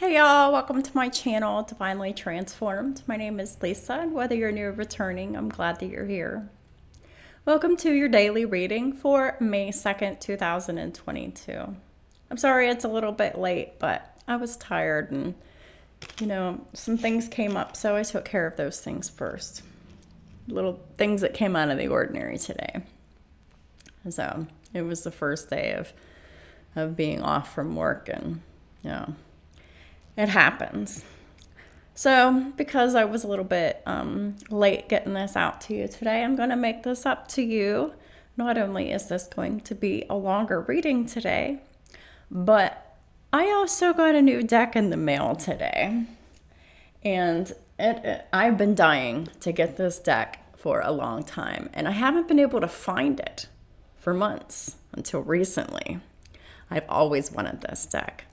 Hey y'all, welcome to my channel, Divinely Transformed. My name is Lisa, and whether you're new or returning, I'm glad that you're here. Welcome to your daily reading for May 2nd, 2022. I'm sorry it's a little bit late, but I was tired and, some things came up, so I took care of those things first. Little things that came out of the ordinary today. So it was the first day of being off from work, and, it happens. So because I was a little bit late getting this out to you today, I'm going to make this up to you. Not only is this going to be a longer reading today, but I also got a new deck in the mail today. And I've been dying to get this deck for a long time, and I haven't been able to find it for months until recently. I've always wanted this deck.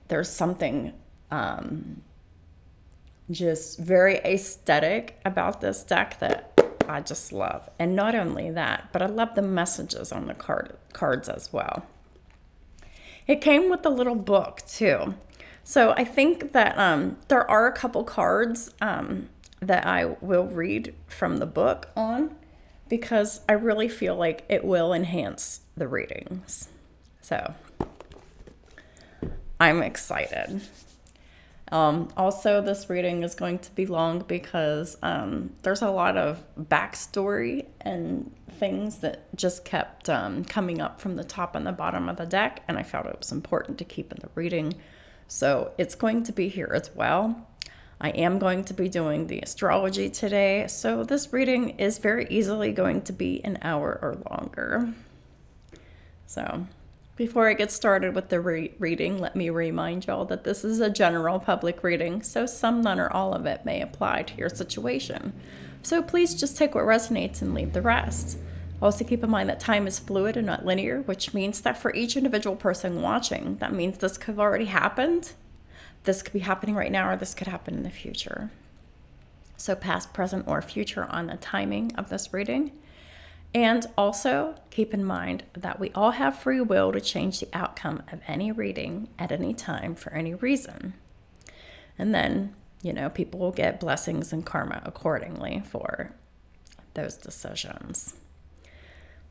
There's something just very aesthetic about this deck that I just love. And not only that, but I love the messages on the cards as well. It came with a little book too. So I think that there are a couple cards that I will read from the book on, because I really feel like it will enhance the readings. So I'm excited. Also, this reading is going to be long because there's a lot of backstory and things that just kept coming up from the top and the bottom of the deck, and I felt it was important to keep in the reading. So it's going to be here as well. I am going to be doing the astrology today, so this reading is very easily going to be an hour or longer. So before I get started with the reading, let me remind y'all that this is a general public reading, so some, none, or all of it may apply to your situation. So please just take what resonates and leave the rest. Also keep in mind that time is fluid and not linear, which means that for each individual person watching, that means this could have already happened, this could be happening right now, or this could happen in the future. So past, present, or future on the timing of this reading. And also keep in mind that we all have free will to change the outcome of any reading at any time for any reason. And then, people will get blessings and karma accordingly for those decisions.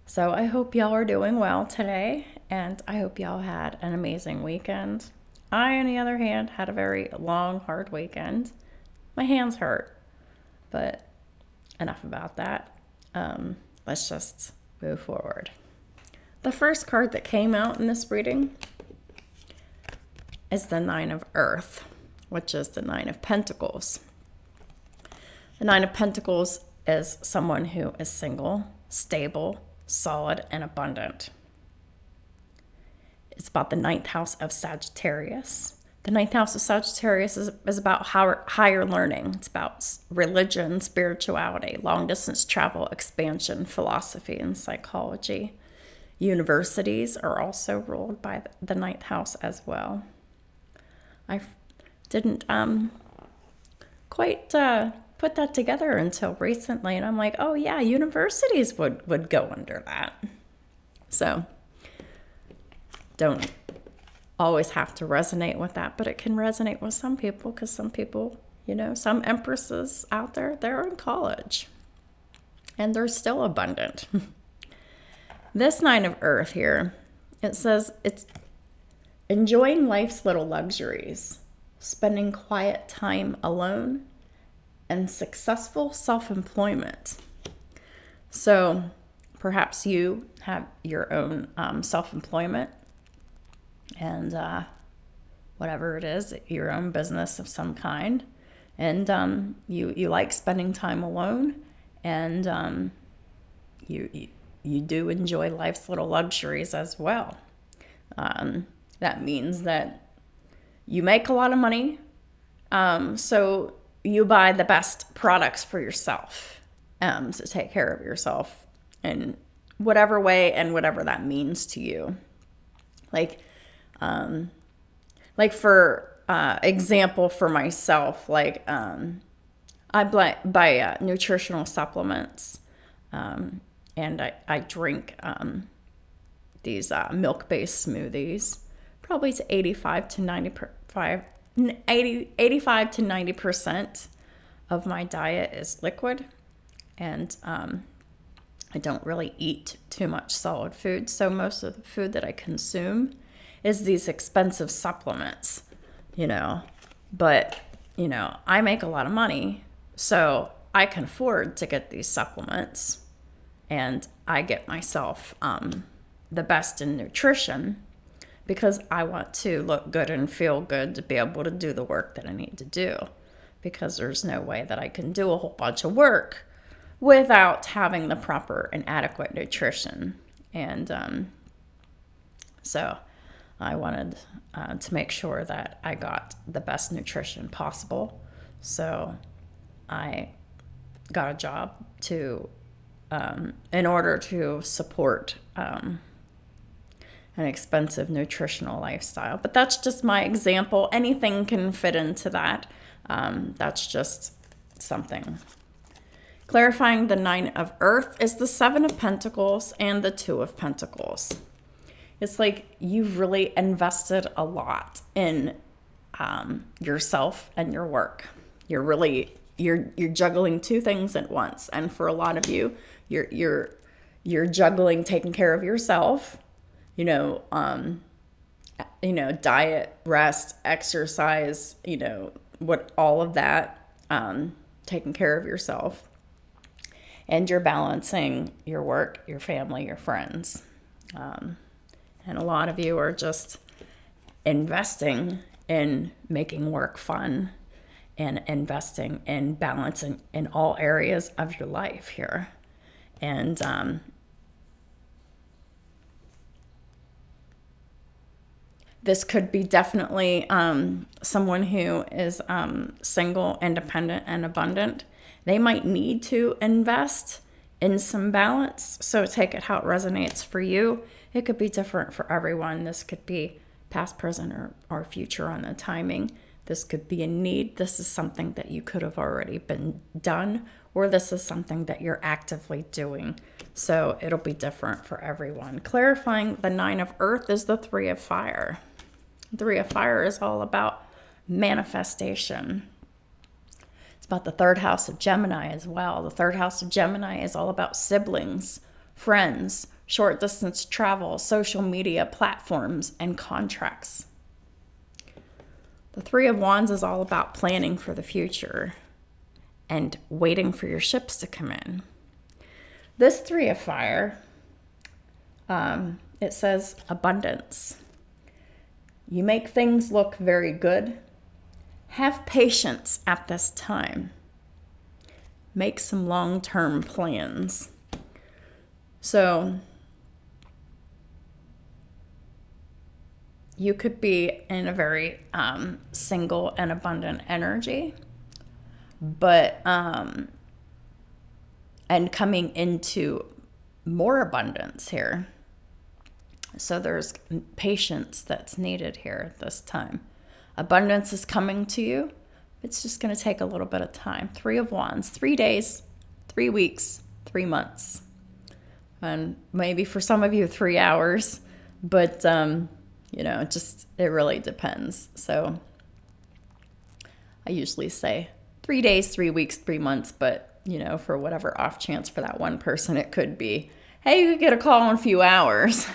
So I hope y'all are doing well today, and I hope y'all had an amazing weekend. I, on the other hand, had a very long, hard weekend. My hands hurt, but enough about that. Let's just move forward. The first card that came out in this reading is the Nine of Earth, which is the Nine of Pentacles. The Nine of Pentacles is someone who is single, stable, solid, and abundant. It's about the ninth house of Sagittarius. The ninth house of Sagittarius is about higher learning. It's about religion, spirituality, long-distance travel, expansion, philosophy, and psychology. Universities are also ruled by the ninth house as well. I didn't quite put that together until recently, and I'm like, oh yeah, universities would go under that. So don't always have to resonate with that, but it can resonate with some people, because some people, some empresses out there, they're in college and they're still abundant. This Nine of Earth here, it says it's enjoying life's little luxuries, spending quiet time alone, and successful self-employment. So perhaps you have your own self-employment, and whatever it is, your own business of some kind, and you like spending time alone, and you do enjoy life's little luxuries as well. That means that you make a lot of money, so you buy the best products for yourself, to take care of yourself in whatever way and whatever that means to you. Like for example, for myself, I buy nutritional supplements, and I drink these milk-based smoothies, probably to 85 to 95 85 to 90% of my diet is liquid, and I don't really eat too much solid food. So most of the food that I consume is these expensive supplements, But, I make a lot of money, so I can afford to get these supplements, and I get myself the best in nutrition because I want to look good and feel good to be able to do the work that I need to do, because there's no way that I can do a whole bunch of work without having the proper and adequate nutrition. And so I wanted to make sure that I got the best nutrition possible. So I got a job in order to support an expensive nutritional lifestyle. But that's just my example. Anything can fit into that. That's just something. Clarifying the 9 of Earth is the 7 of Pentacles and the 2 of Pentacles. It's like you've really invested a lot in yourself and your work. You're juggling two things at once, and for a lot of you, you're juggling taking care of yourself, diet, rest, exercise, what all of that, taking care of yourself, and you're balancing your work, your family, your friends. And a lot of you are just investing in making work fun and investing in balancing in all areas of your life here. And this could be definitely someone who is single, independent, and abundant. They might need to invest in some balance. So take it how it resonates for you. It could be different for everyone. This could be past, present, or future on the timing. This could be a need. This is something that you could have already been done, or this is something that you're actively doing. So it'll be different for everyone. Clarifying the 9 of Earth is the 3 of Fire. The 3 of Fire is all about manifestation. It's about the 3rd house of Gemini as well. The 3rd house of Gemini is all about siblings, friends, short distance travel, social media platforms, and contracts. The 3 of Wands is all about planning for the future and waiting for your ships to come in. This 3 of Fire, it says abundance. You make things look very good. Have patience at this time. Make some long-term plans. So you could be in a very single and abundant energy, but and coming into more abundance here. So there's patience that's needed here at this time. Abundance is coming to you. It's just going to take a little bit of time. 3 of Wands, 3 days, 3 weeks, 3 months. And maybe for some of you, 3 hours, but it really depends. So I usually say 3 days, 3 weeks, 3 months, but for whatever off chance for that one person, it could be, hey, you could get a call in a few hours.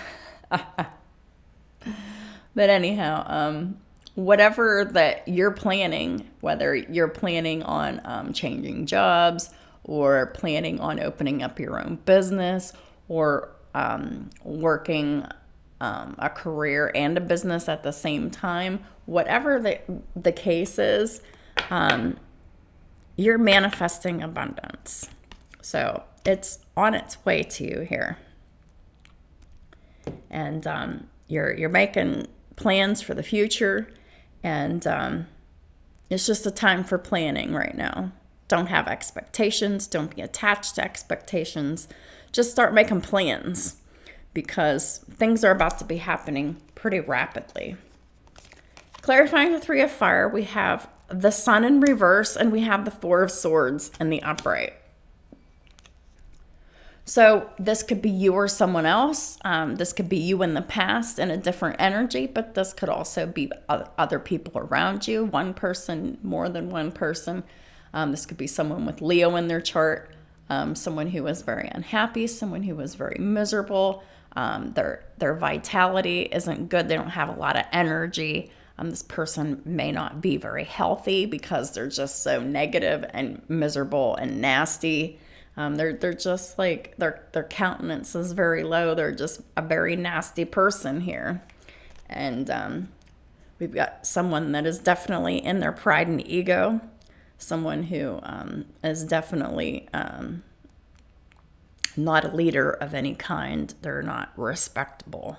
But anyhow, whatever that you're planning, whether you're planning on changing jobs or planning on opening up your own business or working a career and a business at the same time, whatever the case is, you're manifesting abundance. So it's on its way to you here. And you're making plans for the future, and it's just a time for planning right now. Don't have expectations. Don't be attached to expectations. Just start making plans, because things are about to be happening pretty rapidly. Clarifying the 3 of Fire, we have the Sun in reverse, and we have the 4 of Swords in the upright. So this could be you or someone else. This could be you in the past in a different energy, but this could also be other people around you, one person, more than one person. This could be someone with Leo in their chart, someone who was very unhappy, someone who was very miserable. Their vitality isn't good. They don't have a lot of energy. This person may not be very healthy because they're just so negative and miserable and nasty. They're just like, their countenance is very low. They're just a very nasty person here. And we've got someone that is definitely in their pride and ego. Someone who is definitely not a leader of any kind. They're not respectable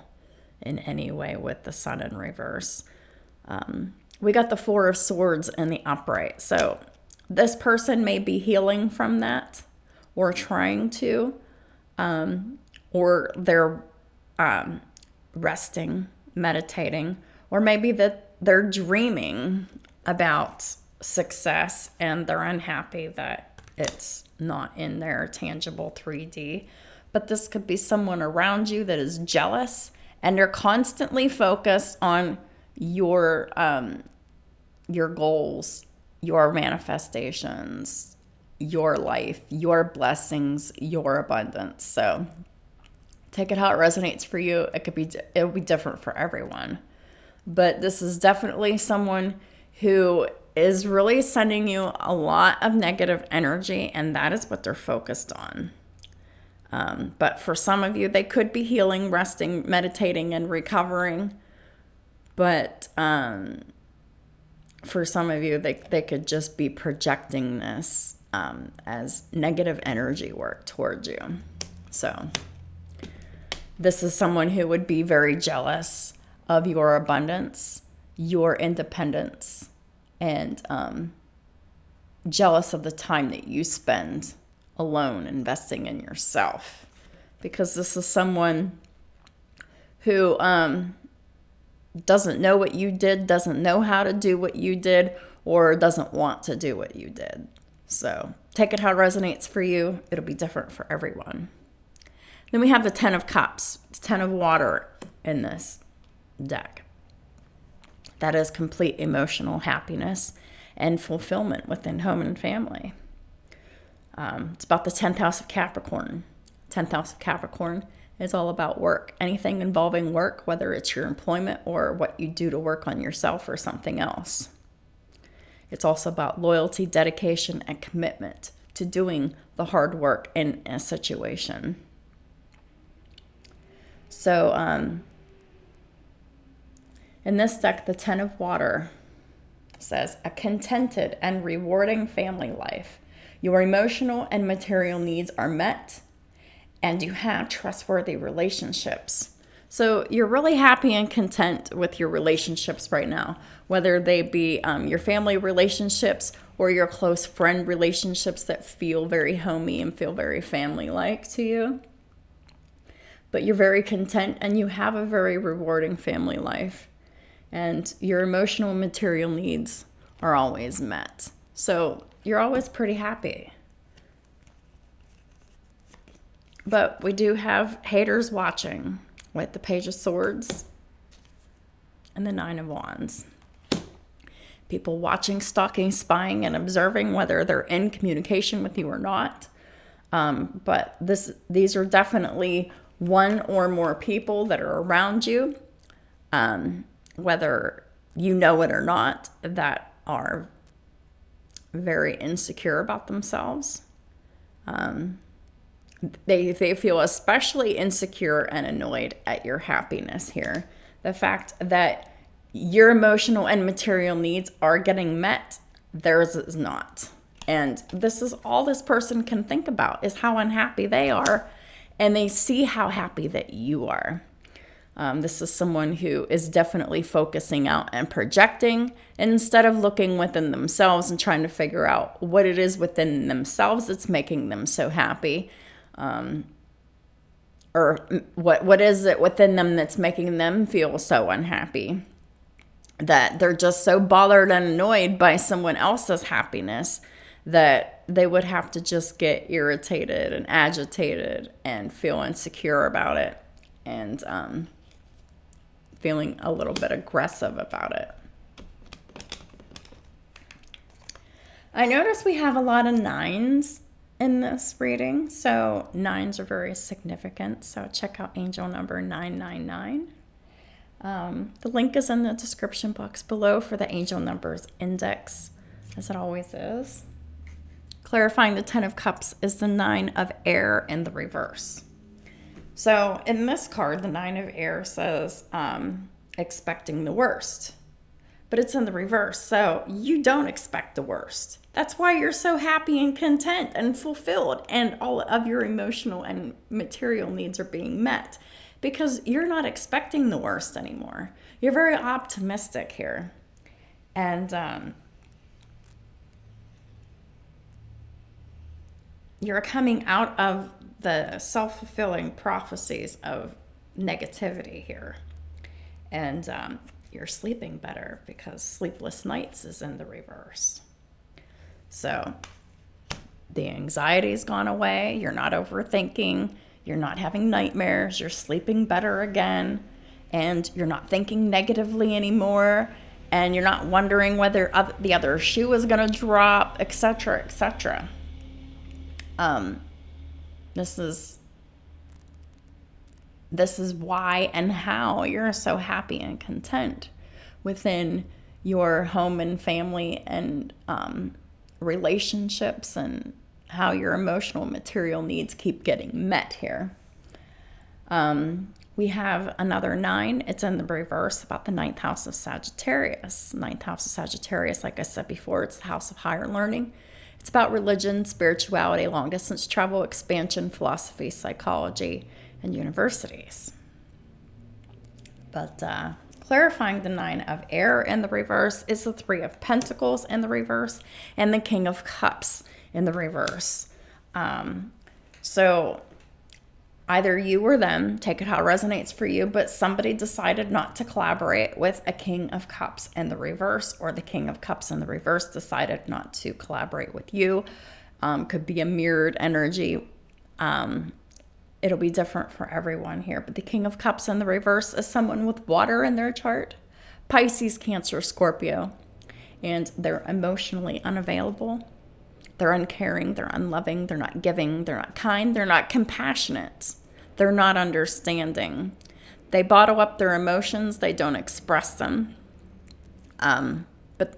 in any way with the Sun in reverse. We got the Four of Swords in the upright. So this person may be healing from that, or trying to, or they're resting, meditating, or maybe that they're dreaming about success and they're unhappy that it's not in their tangible 3D. But this could be someone around you that is jealous, and they're constantly focused on your goals, your manifestations, your life, your blessings, your abundance. So take it how it resonates for you. It'll be different for everyone. But this is definitely someone who is really sending you a lot of negative energy, and that is what they're focused on. But for some of you, they could be healing, resting, meditating, and recovering. But for some of you, they could just be projecting this as negative energy work towards you. So this is someone who would be very jealous of your abundance, your independence, and jealous of the time that you spend alone investing in yourself. Because this is someone who doesn't know what you did, doesn't know how to do what you did, or doesn't want to do what you did. So take it how it resonates for you. It'll be different for everyone. Then we have the Ten of Cups, it's 10 of water in this deck. That is complete emotional happiness and fulfillment within home and family. It's about the 10th house of Capricorn. 10th house of Capricorn is all about work. Anything involving work, whether it's your employment or what you do to work on yourself or something else. It's also about loyalty, dedication, and commitment to doing the hard work in a situation. So, in this deck, the 10 of water says, a contented and rewarding family life. Your emotional and material needs are met, and you have trustworthy relationships. So you're really happy and content with your relationships right now, whether they be your family relationships or your close friend relationships that feel very homey and feel very family-like to you. But you're very content and you have a very rewarding family life. And your emotional and material needs are always met. So you're always pretty happy. But we do have haters watching with the Page of Swords and the Nine of Wands. People watching, stalking, spying, and observing whether they're in communication with you or not. But these are definitely one or more people that are around you, whether you know it or not, that are very insecure about themselves. They feel especially insecure and annoyed at your happiness here. The fact that your emotional and material needs are getting met, theirs is not. And this is all this person can think about, is how unhappy they are, and they see how happy that you are. This is someone who is definitely focusing out and projecting instead of looking within themselves and trying to figure out what it is within themselves that's making them so happy. Or what is it within them that's making them feel so unhappy, that they're just so bothered and annoyed by someone else's happiness that they would have to just get irritated and agitated and feel insecure about it, and feeling a little bit aggressive about it. I notice we have a lot of 9s in this reading, so 9s are very significant. So check out angel number 999. The link is in the description box below for the angel numbers index, as it always is. Clarifying the 10 of Cups is the 9 of Air in the reverse. So in this card, the 9 of Air says expecting the worst, but it's in the reverse. So you don't expect the worst. That's why you're so happy and content and fulfilled, and all of your emotional and material needs are being met, because you're not expecting the worst anymore. You're very optimistic here. And you're coming out of the self-fulfilling prophecies of negativity here. And you're sleeping better, because sleepless nights is in the reverse. So the anxiety's gone away. You're not overthinking. You're not having nightmares. You're sleeping better again. And you're not thinking negatively anymore. And you're not wondering whether the other shoe is going to drop, etc., etc. This is why and how you're so happy and content within your home and family and relationships, and how your emotional material needs keep getting met here. We have another 9. It's in the reverse, about the 9th house of Sagittarius. 9th house of Sagittarius, like I said before, it's the house of higher learning. It's about religion, spirituality, long-distance travel, expansion, philosophy, psychology, and universities. But clarifying the 9 of Air in the reverse is the 3 of Pentacles in the reverse, and the King of Cups in the reverse. So either you or them, take it how it resonates for you, but somebody decided not to collaborate with a King of Cups in the reverse, or the King of Cups in the reverse decided not to collaborate with you. Could be a mirrored energy. It'll be different for everyone here. But the King of Cups in the reverse is someone with water in their chart. Pisces, Cancer, Scorpio. And they're emotionally unavailable. They're uncaring, they're unloving, they're not giving, they're not kind, they're not compassionate. They're not understanding. They bottle up their emotions, they don't express them. And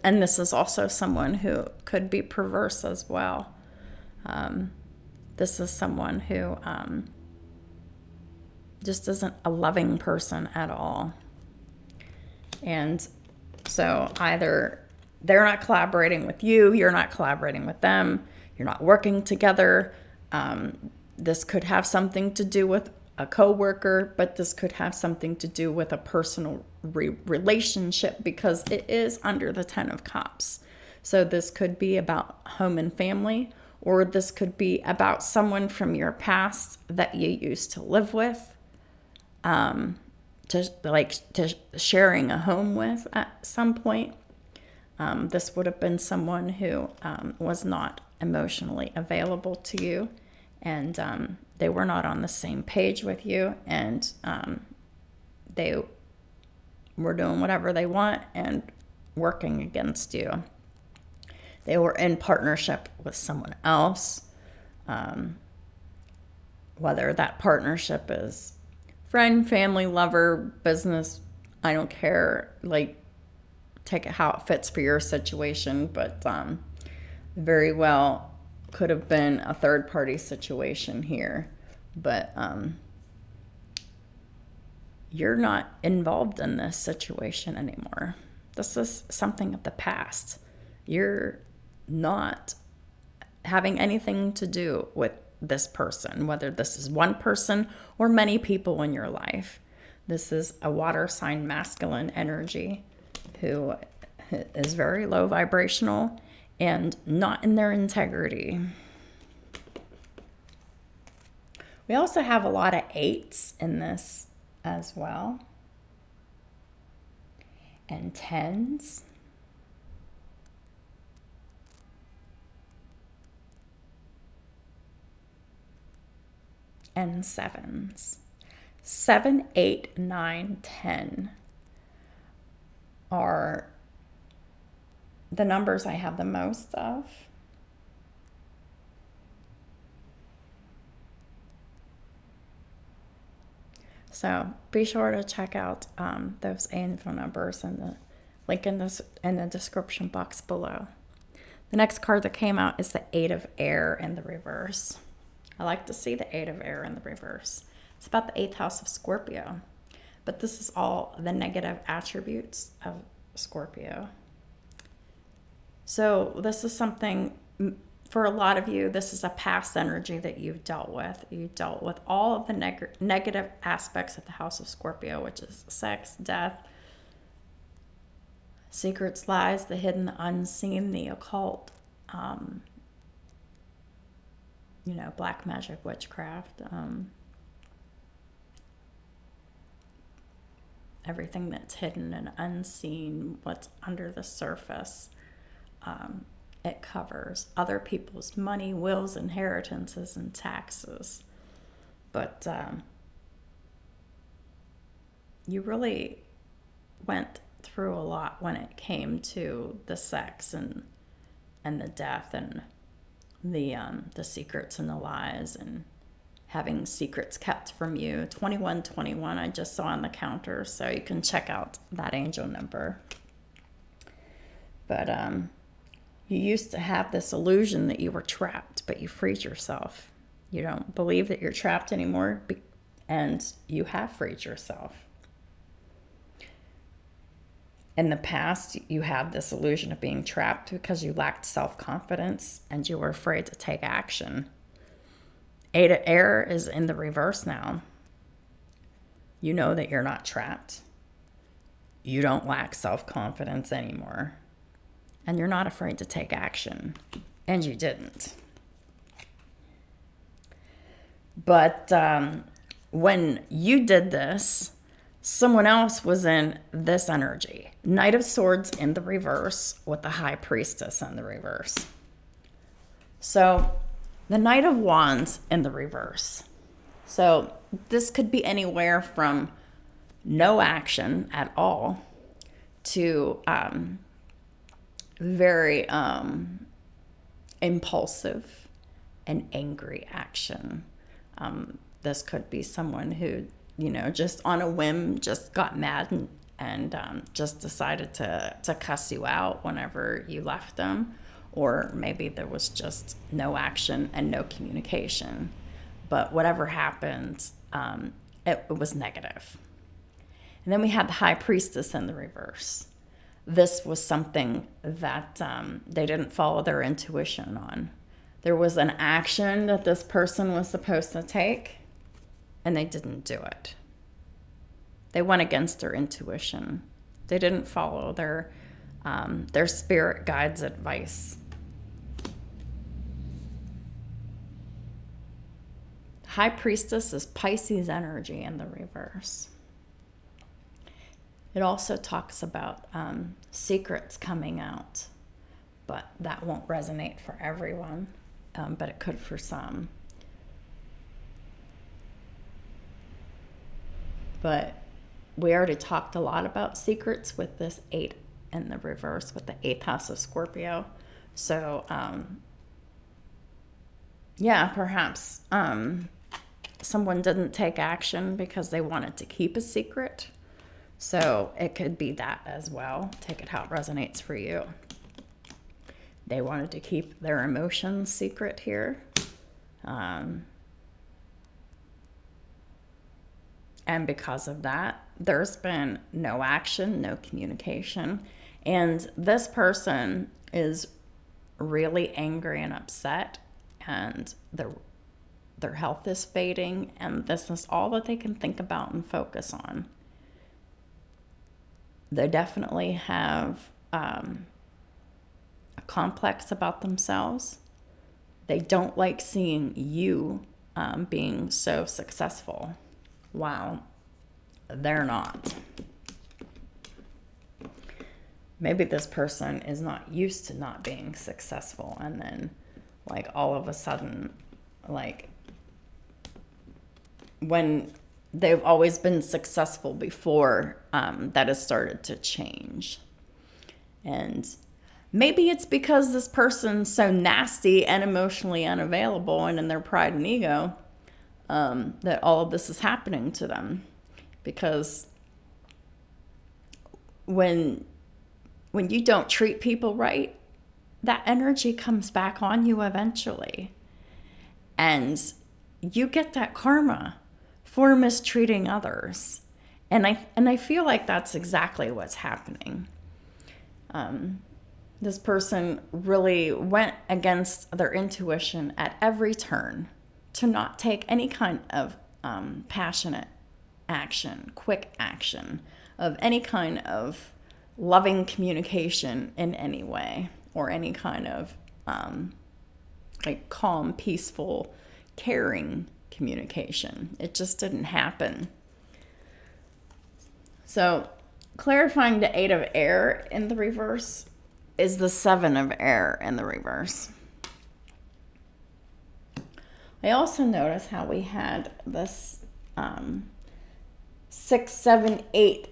this is also someone who could be perverse as well. This is someone who just isn't a loving person at all. And so either they're not collaborating with you, you're not collaborating with them, you're not working together. This could have something to do with a coworker, but this could have something to do with a personal relationship, because it is under the 10 of Cups. So this could be about home and family, or this could be about someone from your past that you used to live with, to sharing a home with at some point. This would have been someone who was not emotionally available to you, and they were not on the same page with you, and they were doing whatever they want and working against you. They were in partnership with someone else, whether that partnership is friend, family, lover, business, I don't care. Like, take it how it fits for your situation, but very well could have been a third-party situation here. But you're not involved in this situation anymore. This is something of the past. You're not having anything to do with this person, whether this is one person or many people in your life. This is a water sign masculine energy who is very low vibrational and not in their integrity. We also have a lot of 8s in this as well, and 10s. and 7s. 7, 8, 9, 10 are the numbers I have the most of. So be sure to check out those info numbers and the link in the description box below. The next card that came out is the 8 of Air in the reverse. I like to see the 8 of Air in the reverse. It's about the 8th house of Scorpio. But this is all the negative attributes of Scorpio. So this is something, for a lot of you, this is a past energy that you've dealt with. You dealt with all of the negative aspects of the house of Scorpio, which is sex, death, secrets, lies, the hidden, the unseen, the occult, black magic, witchcraft, everything that's hidden and unseen, what's under the surface. It covers other people's money, wills, inheritances, and taxes. But you really went through a lot when it came to the sex and the death and the secrets and the lies and having secrets kept from you. 2121 I just saw on the counter, so you can check out that angel number. But you used to have this illusion that you were trapped, but you freed yourself. You don't believe that you're trapped anymore, and you have freed yourself. In the past, you had this illusion of being trapped because you lacked self-confidence and you were afraid to take action. 8 of Air is in the reverse now. You know that you're not trapped. You don't lack self-confidence anymore. And you're not afraid to take action. And you didn't. But when you did this, someone else was in this energy. Knight of Swords in the reverse with the High Priestess in the reverse. So the Knight of Wands in the reverse. So this could be anywhere from no action at all to very impulsive and angry action. This could be someone who, just on a whim, just got mad and just decided to cuss you out whenever you left them. Or maybe there was just no action and no communication. But whatever happened, it was negative. And then we had the High Priestess in the reverse. This was something that they didn't follow their intuition on. There was an action that this person was supposed to take, and they didn't do it. They went against their intuition. They didn't follow their spirit guide's advice. High Priestess is Pisces energy in the reverse. It also talks about secrets coming out, but that won't resonate for everyone, but it could for some. But we already talked a lot about secrets with this 8 in the reverse with the 8th house of Scorpio. So, perhaps someone didn't take action because they wanted to keep a secret. So it could be that as well. Take it how it resonates for you. They wanted to keep their emotions secret here. And because of that, there's been no action, no communication. And this person is really angry and upset, and their health is fading, and this is all that they can think about and focus on. They definitely have a complex about themselves. They don't like seeing you being so successful. Wow, they're not. Maybe this person is not used to not being successful, and then all of a sudden when they've always been successful before, that has started to change. And maybe it's because this person's so nasty and emotionally unavailable and in their pride and ego, that all of this is happening to them. Because when you don't treat people right, that energy comes back on you eventually. And you get that karma for mistreating others. And I feel like that's exactly what's happening. This person really went against their intuition at every turn to not take any kind of passionate action, quick action, of any kind of loving communication in any way, or any kind of like calm, peaceful, caring communication. It just didn't happen. So clarifying the 8 of air in the reverse is the 7 of air in the reverse. I also noticed how we had this 6, 7, 8,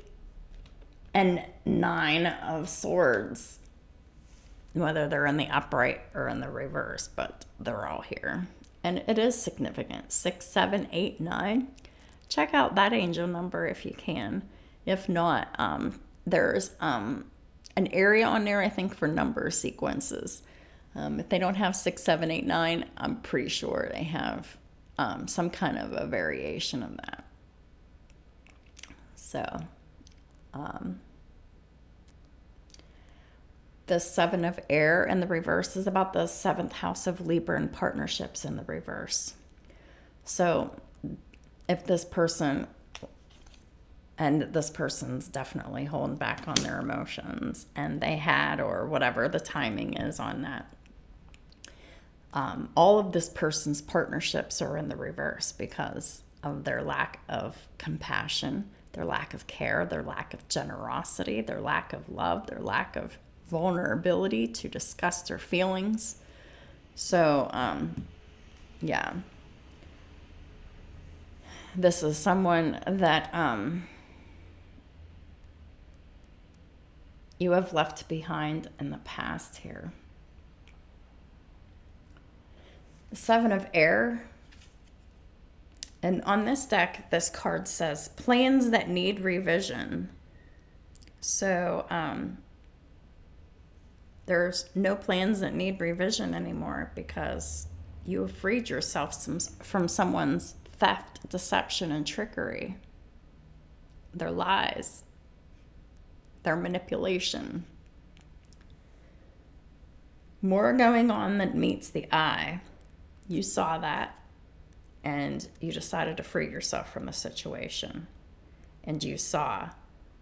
and 9 of swords, whether they're in the upright or in the reverse, but they're all here. And it is significant. 6, 7, 8, 9. Check out that angel number if you can. If not, there's an area on there, I think, for number sequences. If they don't have 6, 7, 8, 9, I'm pretty sure they have some kind of a variation of that. So, the 7 of air in the reverse is about the 7th house of Libra and partnerships in the reverse. So if this person, and this person's definitely holding back on their emotions, and they had, or whatever the timing is on that, all of this person's partnerships are in the reverse because of their lack of compassion, their lack of care, their lack of generosity, their lack of love, their lack of vulnerability to discuss their feelings. So, yeah. This is someone that you have left behind in the past here. The 7 of air. And on this deck, this card says, plans that need revision. So, there's no plans that need revision anymore because you have freed yourself from someone's theft, deception, and trickery. Their lies. Their manipulation. More going on than meets the eye. You saw that. And you decided to free yourself from the situation. And you saw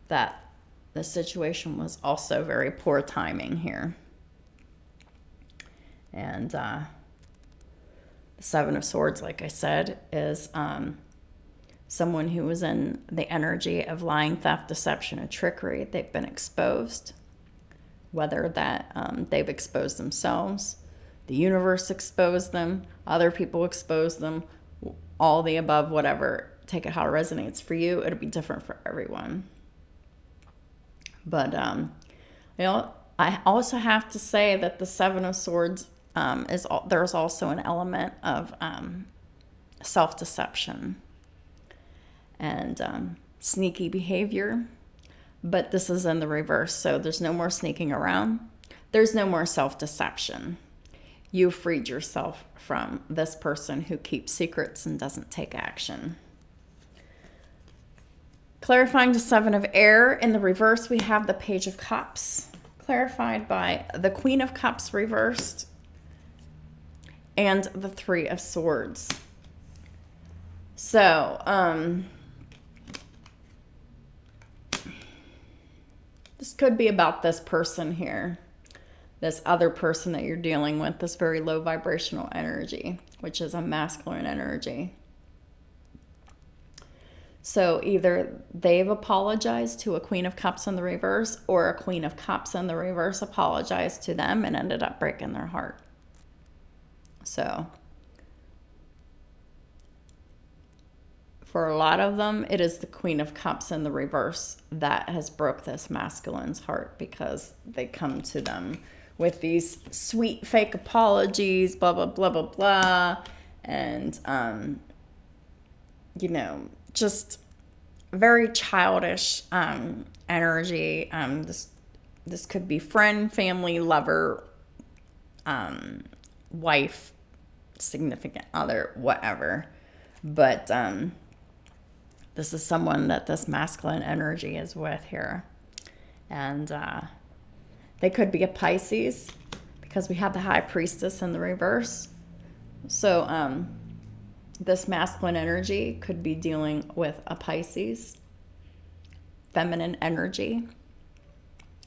that the situation was also very poor timing here. And the 7 of swords, like I said, is someone who was in the energy of lying, theft, deception, and trickery. They've been exposed, whether that they've exposed themselves, the universe exposed them, other people exposed them, all the above, whatever. Take it how it resonates for you. It'll be different for everyone. But I also have to say that the 7 of swords there's also an element of self-deception and sneaky behavior. But this is in the reverse, so there's no more sneaking around. There's no more self-deception. You freed yourself from this person who keeps secrets and doesn't take action. Clarifying the 7 of air. In the reverse, we have the Page of Cups, clarified by the Queen of Cups reversed and the 3 of Swords. So, this could be about this person here. This other person that you're dealing with, this very low vibrational energy, which is a masculine energy. So either they've apologized to a Queen of Cups in the reverse, or a Queen of Cups in the reverse apologized to them and ended up breaking their heart. So for a lot of them, it is the Queen of Cups in the reverse that has broke this masculine's heart, because they come to them with these sweet fake apologies, blah, blah, blah, blah, blah. And, you know, just very childish energy. This could be friend, family, lover, wife, significant other, whatever. But this is someone that this masculine energy is with here. And they could be a Pisces, because we have the High Priestess in the reverse. So this masculine energy could be dealing with a Pisces, feminine energy.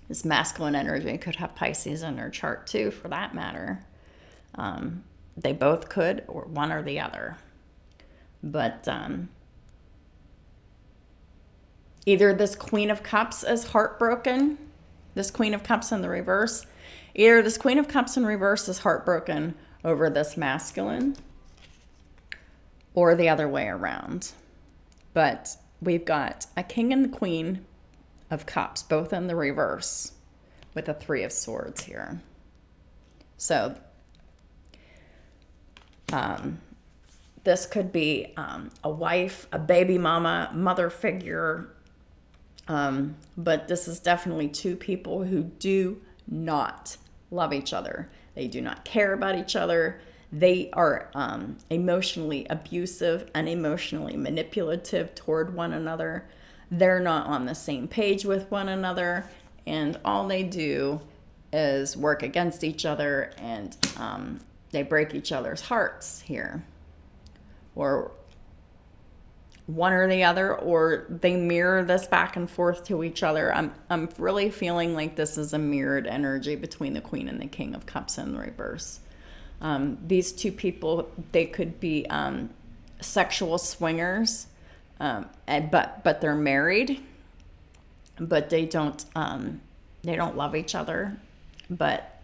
This masculine energy could have Pisces in their chart too, for that matter. They both could, or one or the other. But either this Queen of Cups is heartbroken, this Queen of Cups in the reverse, either this Queen of Cups in reverse is heartbroken over this masculine, or the other way around. But we've got a King and the Queen of Cups, both in the reverse, with a Three of Swords here. So this could be a wife, a baby mama, mother figure. But this is definitely two people who do not love each other. They do not care about each other. They are emotionally abusive and emotionally manipulative toward one another. They're not on the same page with one another. And all they do is work against each other, and they break each other's hearts here. Or one or the other, or they mirror this back and forth to each other. I'm really feeling like this is a mirrored energy between the Queen and the King of Cups in the reverse. These two people, they could be sexual swingers, but they're married, but they don't love each other. But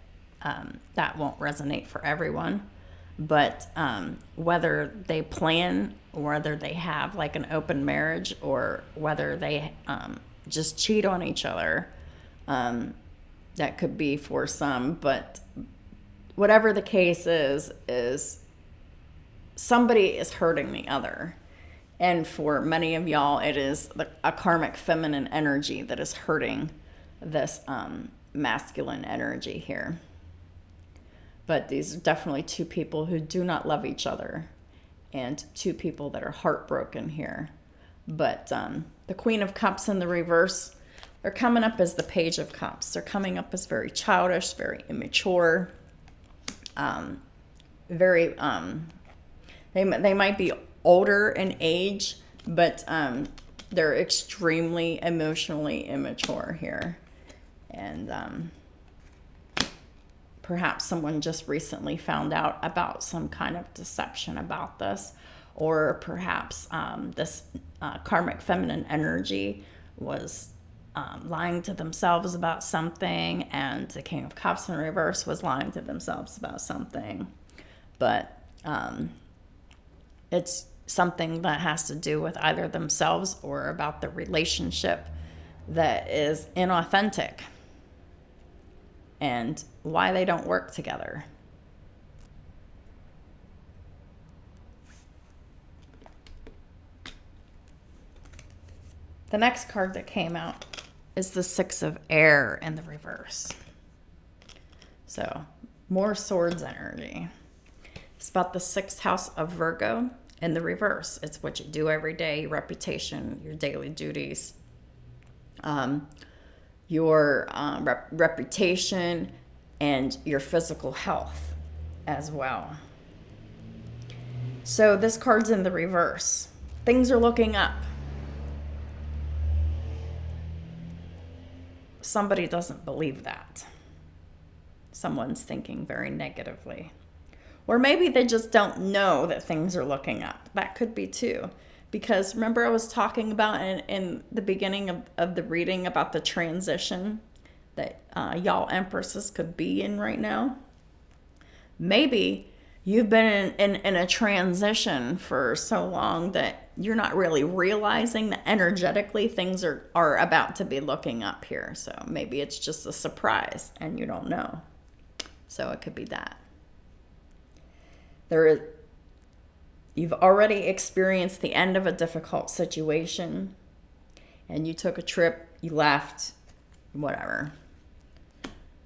that won't resonate for everyone. But whether they plan, or whether they have like an open marriage, or whether they just cheat on each other, that could be for some. But whatever the case is somebody is hurting the other. And for many of y'all, it is a karmic feminine energy that is hurting this masculine energy here. But these are definitely two people who do not love each other, and two people that are heartbroken here. But the Queen of Cups in the reverse, they're coming up as the Page of Cups. They're coming up as very childish, very immature, very, they might be older in age, but they're extremely emotionally immature here. And perhaps someone just recently found out about some kind of deception about this, or perhaps this karmic feminine energy was lying to themselves about something, and the King of Cups in reverse was lying to themselves about something. But it's something that has to do with either themselves or about the relationship that is inauthentic, and why they don't work together. The next card that came out is the Six of Air in the reverse. So, more swords energy. It's about the sixth house of Virgo in the reverse. It's what you do every day, your reputation, your daily duties, your reputation, and your physical health as well. So this card's in the reverse. Things are looking up. Somebody doesn't believe that. Someone's thinking very negatively. Or maybe they just don't know that things are looking up. That could be too. Because remember I was talking about in the beginning of the reading about the transition that y'all Empresses could be in right now. Maybe you've been in a transition for so long that you're not really realizing that energetically things are about to be looking up here. So maybe it's just a surprise and you don't know. So it could be that. You've already experienced the end of a difficult situation, and you took a trip, you left, whatever.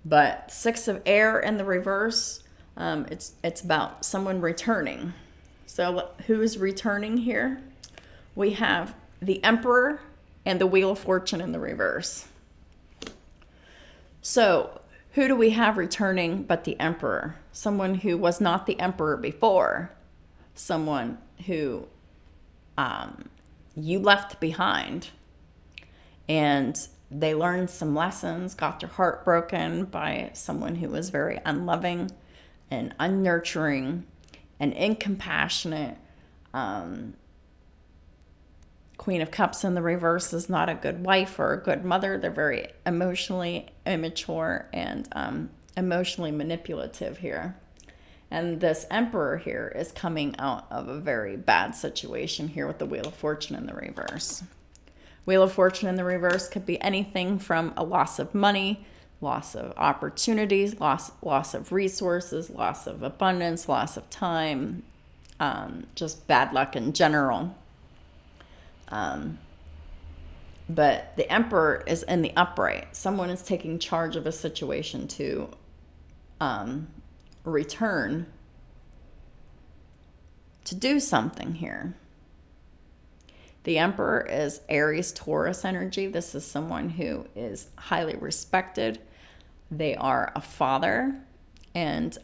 But Six of Air in the reverse, it's about someone returning. So who's returning here? We have the Emperor and the Wheel of Fortune in the reverse. So who do we have returning but the Emperor? Someone who was not the Emperor before. Someone who you left behind. And they learned some lessons, got their heart broken by someone who was very unloving and unnurturing and incompassionate. Queen of Cups in the reverse is not a good wife or a good mother. They're very emotionally immature and emotionally manipulative here. And this Emperor here is coming out of a very bad situation here with the Wheel of Fortune in the reverse. Wheel of Fortune in the reverse could be anything from a loss of money, loss of opportunities, loss of resources, loss of abundance, loss of time, just bad luck in general. But the Emperor is in the upright. Someone is taking charge of a situation to return to do something here. The Emperor is Aries, Taurus energy. This is someone who is highly respected. They are a father, and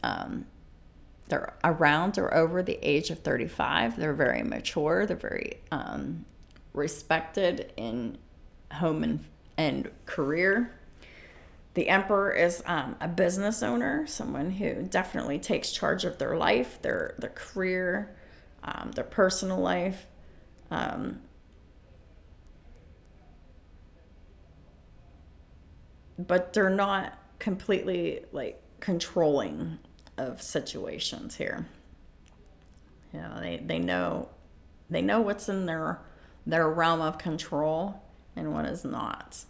they're around or over the age of 35. They're very mature. They're very respected in home and career. The Emperor is a business owner, someone who definitely takes charge of their life, their career, their personal life. But they're not completely like controlling of situations here. You know, they know what's in their realm of control and what is not.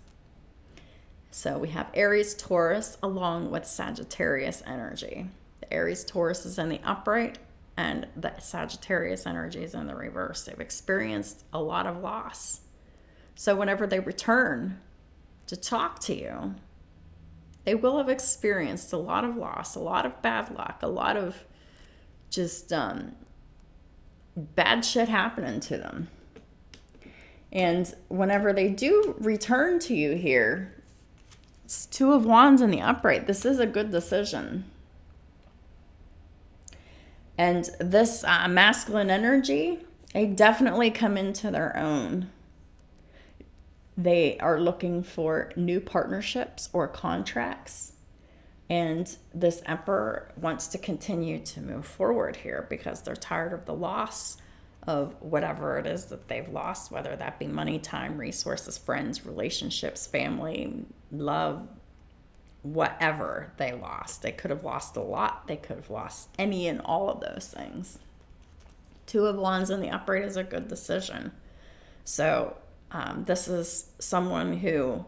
So we have Aries, Taurus, along with Sagittarius energy. The Aries, Taurus is in the upright, and the Sagittarius energy is in the reverse. They've experienced a lot of loss. So whenever they return to talk to you, they will have experienced a lot of loss, a lot of bad luck, a lot of just bad shit happening to them. And whenever they do return to you here, it's Two of Wands in the upright. This is a good decision. And this masculine energy, they definitely come into their own. They are looking for new partnerships or contracts. And this Emperor wants to continue to move forward here because they're tired of the loss of whatever it is that they've lost, whether that be money, time, resources, friends, relationships, family, love, whatever they lost. They could have lost a lot. They could have lost any and all of those things. Two of Wands in the upright is a good decision. So this is someone who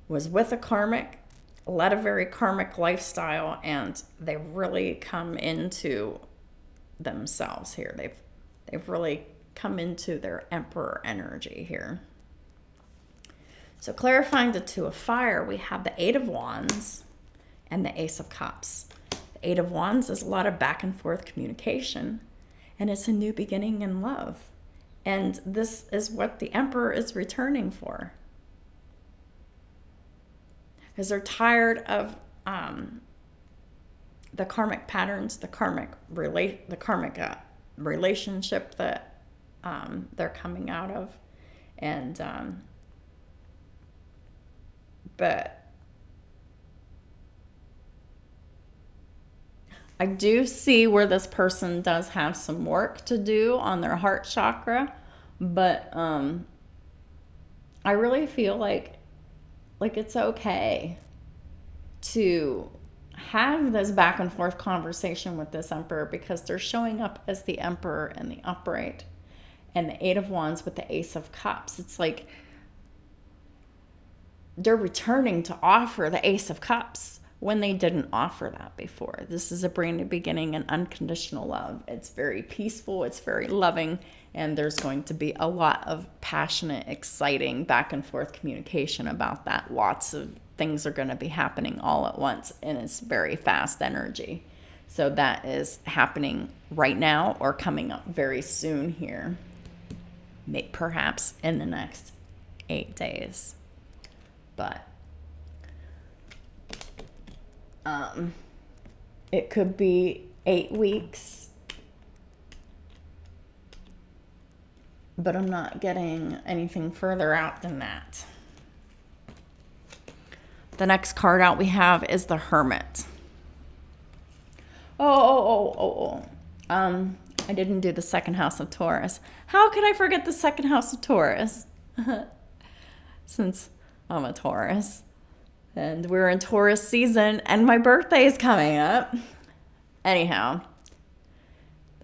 was with a karmic, led a very karmic lifestyle, and they really come into themselves here. They've really come into their Emperor energy here. So clarifying the Two of Fire, we have the Eight of Wands and the Ace of Cups. The Eight of Wands is a lot of back and forth communication, and it's a new beginning in love. And this is what the Emperor is returning for. Because they're tired of the karmic patterns, the karmic relationship that they're coming out of, and but I do see where this person does have some work to do on their heart chakra, but I really feel like it's okay to have this back and forth conversation with this Emperor, because they're showing up as the Emperor and the upright and the Eight of Wands with the Ace of Cups. It's like they're returning to offer the Ace of Cups when they didn't offer that before. This is a brand new beginning and unconditional love. It's very peaceful, it's very loving, and there's going to be a lot of passionate, exciting back and forth communication about that. Lots of things are going to be happening all at once, and it's very fast energy. So that is happening right now or coming up very soon here, perhaps in the next 8 days. But it could be 8 weeks, but I'm not getting anything further out than that. The next card out we have is the Hermit. I didn't do the second house of Taurus. How could I forget the second house of Taurus? Since I'm a Taurus. And we're in Taurus season, and my birthday is coming up. Anyhow,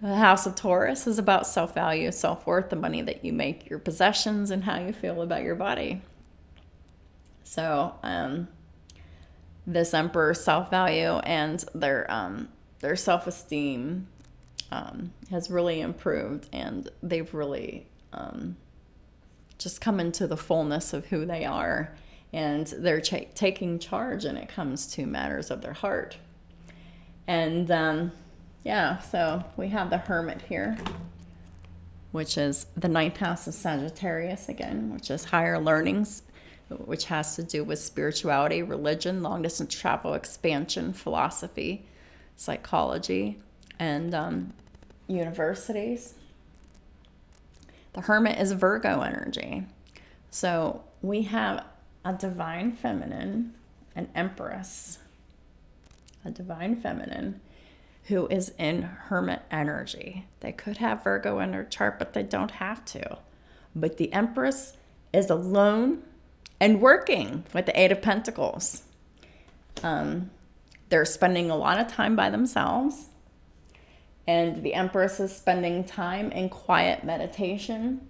the house of Taurus is about self-value, self-worth, the money that you make, your possessions, and how you feel about your body. So, this Emperor's self-value and their self-esteem has really improved, and they've really just come into the fullness of who they are, and they're taking charge when it comes to matters of their heart. And so we have the Hermit here, which is the 9th house of Sagittarius again, which is higher learnings, which has to do with spirituality, religion, long distance travel, expansion, philosophy, psychology, and universities. The Hermit is Virgo energy. So we have a divine feminine, an Empress, a divine feminine who is in Hermit energy. They could have Virgo in their chart, but they don't have to. But the Empress is alone and working with the Eight of Pentacles. They're spending a lot of time by themselves. And the Empress is spending time in quiet meditation.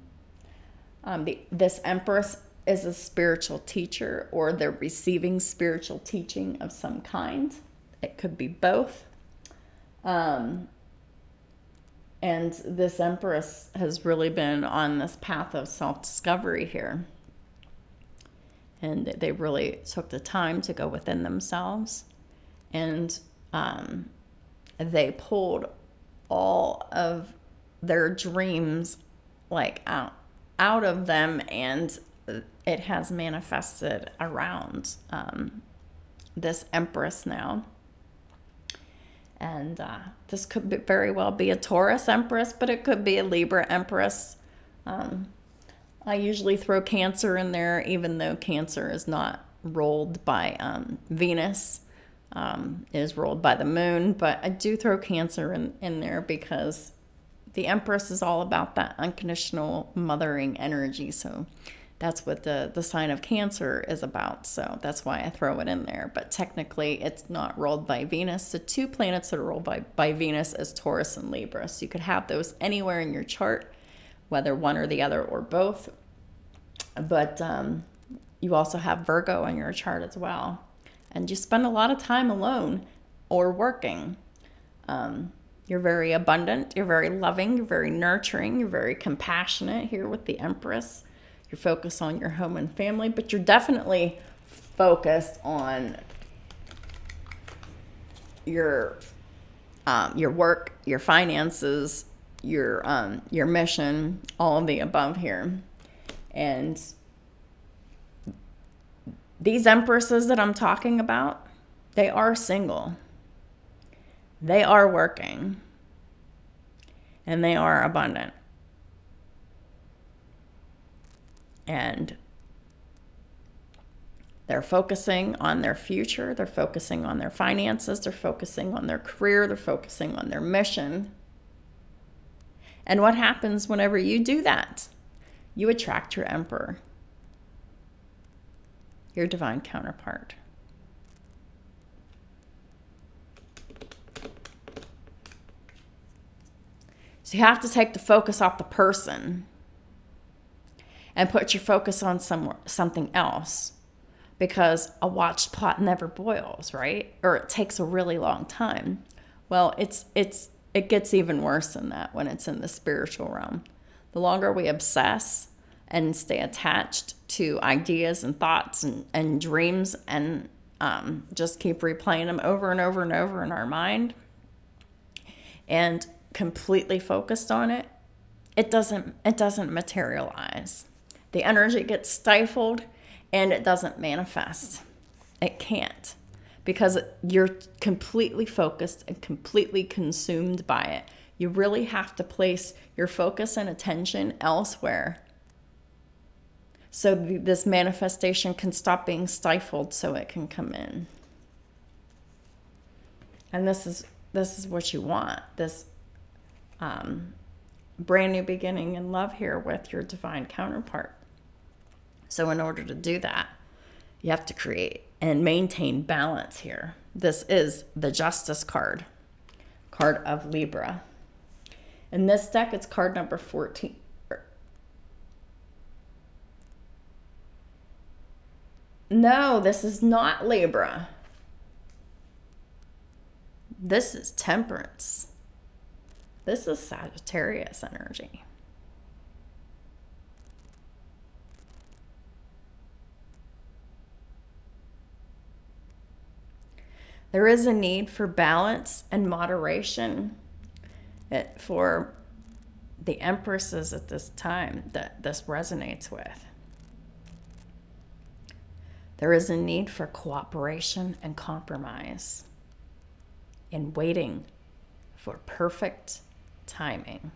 This Empress is a spiritual teacher, or they're receiving spiritual teaching of some kind. It could be both. And this Empress has really been on this path of self-discovery here. And they really took the time to go within themselves. And they pulled all of their dreams out of them, and it has manifested around this Empress now. And this could very well be a Taurus Empress, but it could be a Libra Empress. I usually throw Cancer in there, even though Cancer is not ruled by Venus. It is ruled by the moon, but I do throw Cancer in there because the Empress is all about that unconditional mothering energy. So that's what the sign of Cancer is about. So that's why I throw it in there. But technically, it's not ruled by Venus. The two planets that are ruled by Venus is Taurus and Libra. So you could have those anywhere in your chart, whether one or the other or both. But you also have Virgo in your chart as well. And you spend a lot of time alone or working. You're very abundant, you're very loving, you're very nurturing, you're very compassionate here with the Empress. You're focused on your home and family, but you're definitely focused on your work, your finances, your mission, all of the above here. And these Empresses that I'm talking about, they are single. They are working. And they are abundant. And they're focusing on their future. They're focusing on their finances. They're focusing on their career. They're focusing on their mission. And what happens whenever you do that? You attract your Emperor, your divine counterpart. So you have to take the focus off the person and put your focus on something else, because a watched pot never boils, right? Or it takes a really long time. Well, it gets even worse than that when it's in the spiritual realm. The longer we obsess and stay attached to ideas and thoughts and dreams and just keep replaying them over and over and over in our mind and completely focused on it, it doesn't materialize. The energy gets stifled and it doesn't manifest. It can't, because you're completely focused and completely consumed by it. You really have to place your focus and attention elsewhere so this manifestation can stop being stifled so it can come in. And this is what you want, this brand new beginning in love here with your divine counterpart. So in order to do that, you have to create and maintain balance here. This is the Justice card of Libra. In this deck, it's card number 14. No, this is not Libra. This is Temperance. This is Sagittarius energy. There is a need for balance and moderation for the Empresses at this time that this resonates with. There is a need for cooperation and compromise in waiting for perfect timing.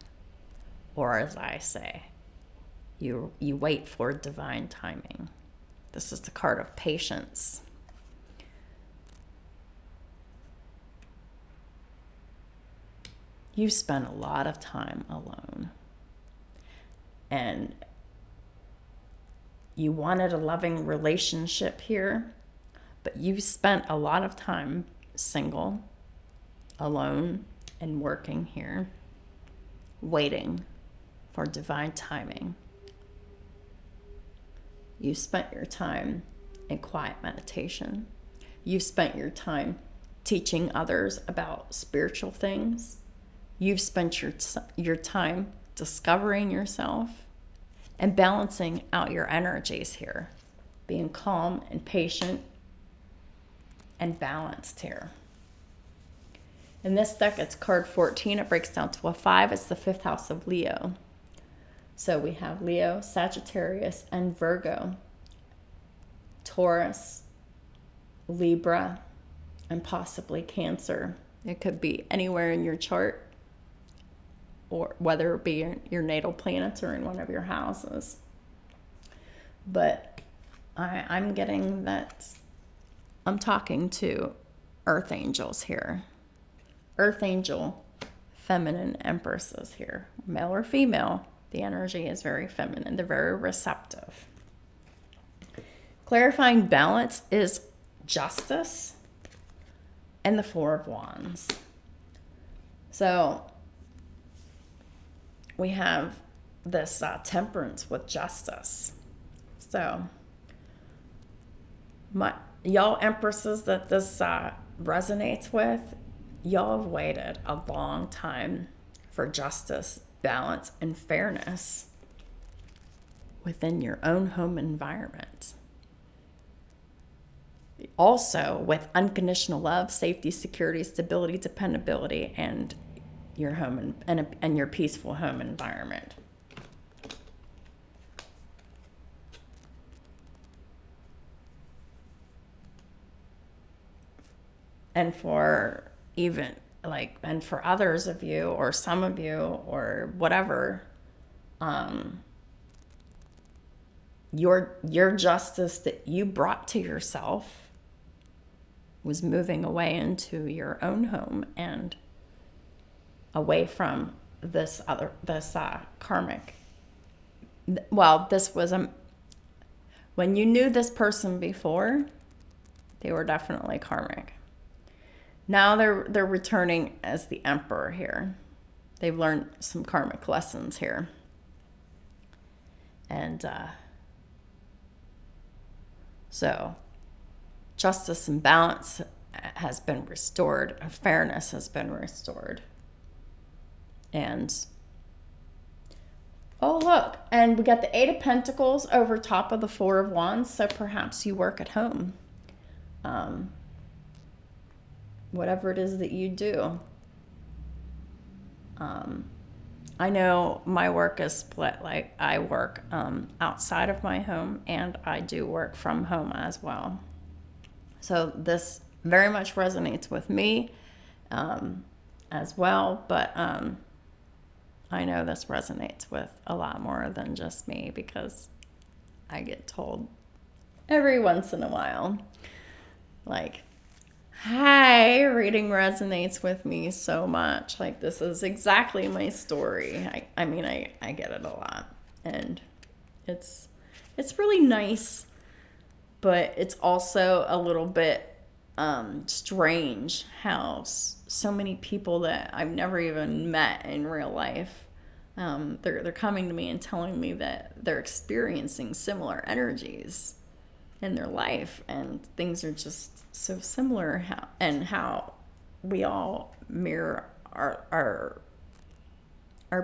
Or as I say, you wait for divine timing. This is the card of patience. You spent a lot of time alone, and you wanted a loving relationship here, but you spent a lot of time single, alone, and working here, waiting for divine timing. You spent your time in quiet meditation. You spent your time teaching others about spiritual things. You've spent your time discovering yourself and balancing out your energies here, being calm and patient and balanced here. In this deck, it's card 14. It breaks down to a 5. It's the 5th house of Leo. So we have Leo, Sagittarius, and Virgo, Taurus, Libra, and possibly Cancer. It could be anywhere in your chart, or whether it be your natal planets or in one of your houses. But I'm getting that I'm talking to earth angels here. Earth angel, feminine empresses here. Male or female, the energy is very feminine. They're very receptive. Clarifying balance is Justice and the 4 of Wands. So we have this Temperance with Justice. So y'all Empresses that this resonates with, y'all have waited a long time for justice, balance, and fairness within your own home environment. Also with unconditional love, safety, security, stability, dependability, and your home and your peaceful home environment. And for even and for others of you or some of you or whatever, your justice that you brought to yourself was moving away into your own home and away from this karmic. Well, this was when you knew this person before, they were definitely karmic. Now they're returning as the Emperor here. they've learned some karmic lessons here. And so justice and balance has been restored. Fairness has been restored. And oh, look, and we got the Eight of Pentacles over top of the Four of Wands. So perhaps you work at home. Whatever it is that you do. I know my work is split. Like, I work outside of my home, and I do work from home as well. So this very much resonates with me as well. But I know this resonates with a lot more than just me, because I get told every once in a while, like, hi, reading resonates with me so much. Like, this is exactly my story. I mean, I get it a lot. And it's really nice, but it's also a little bit strange how so many people that I've never even met in real life, they're coming to me and telling me that they're experiencing similar energies in their life, and things are just so similar, how we all mirror our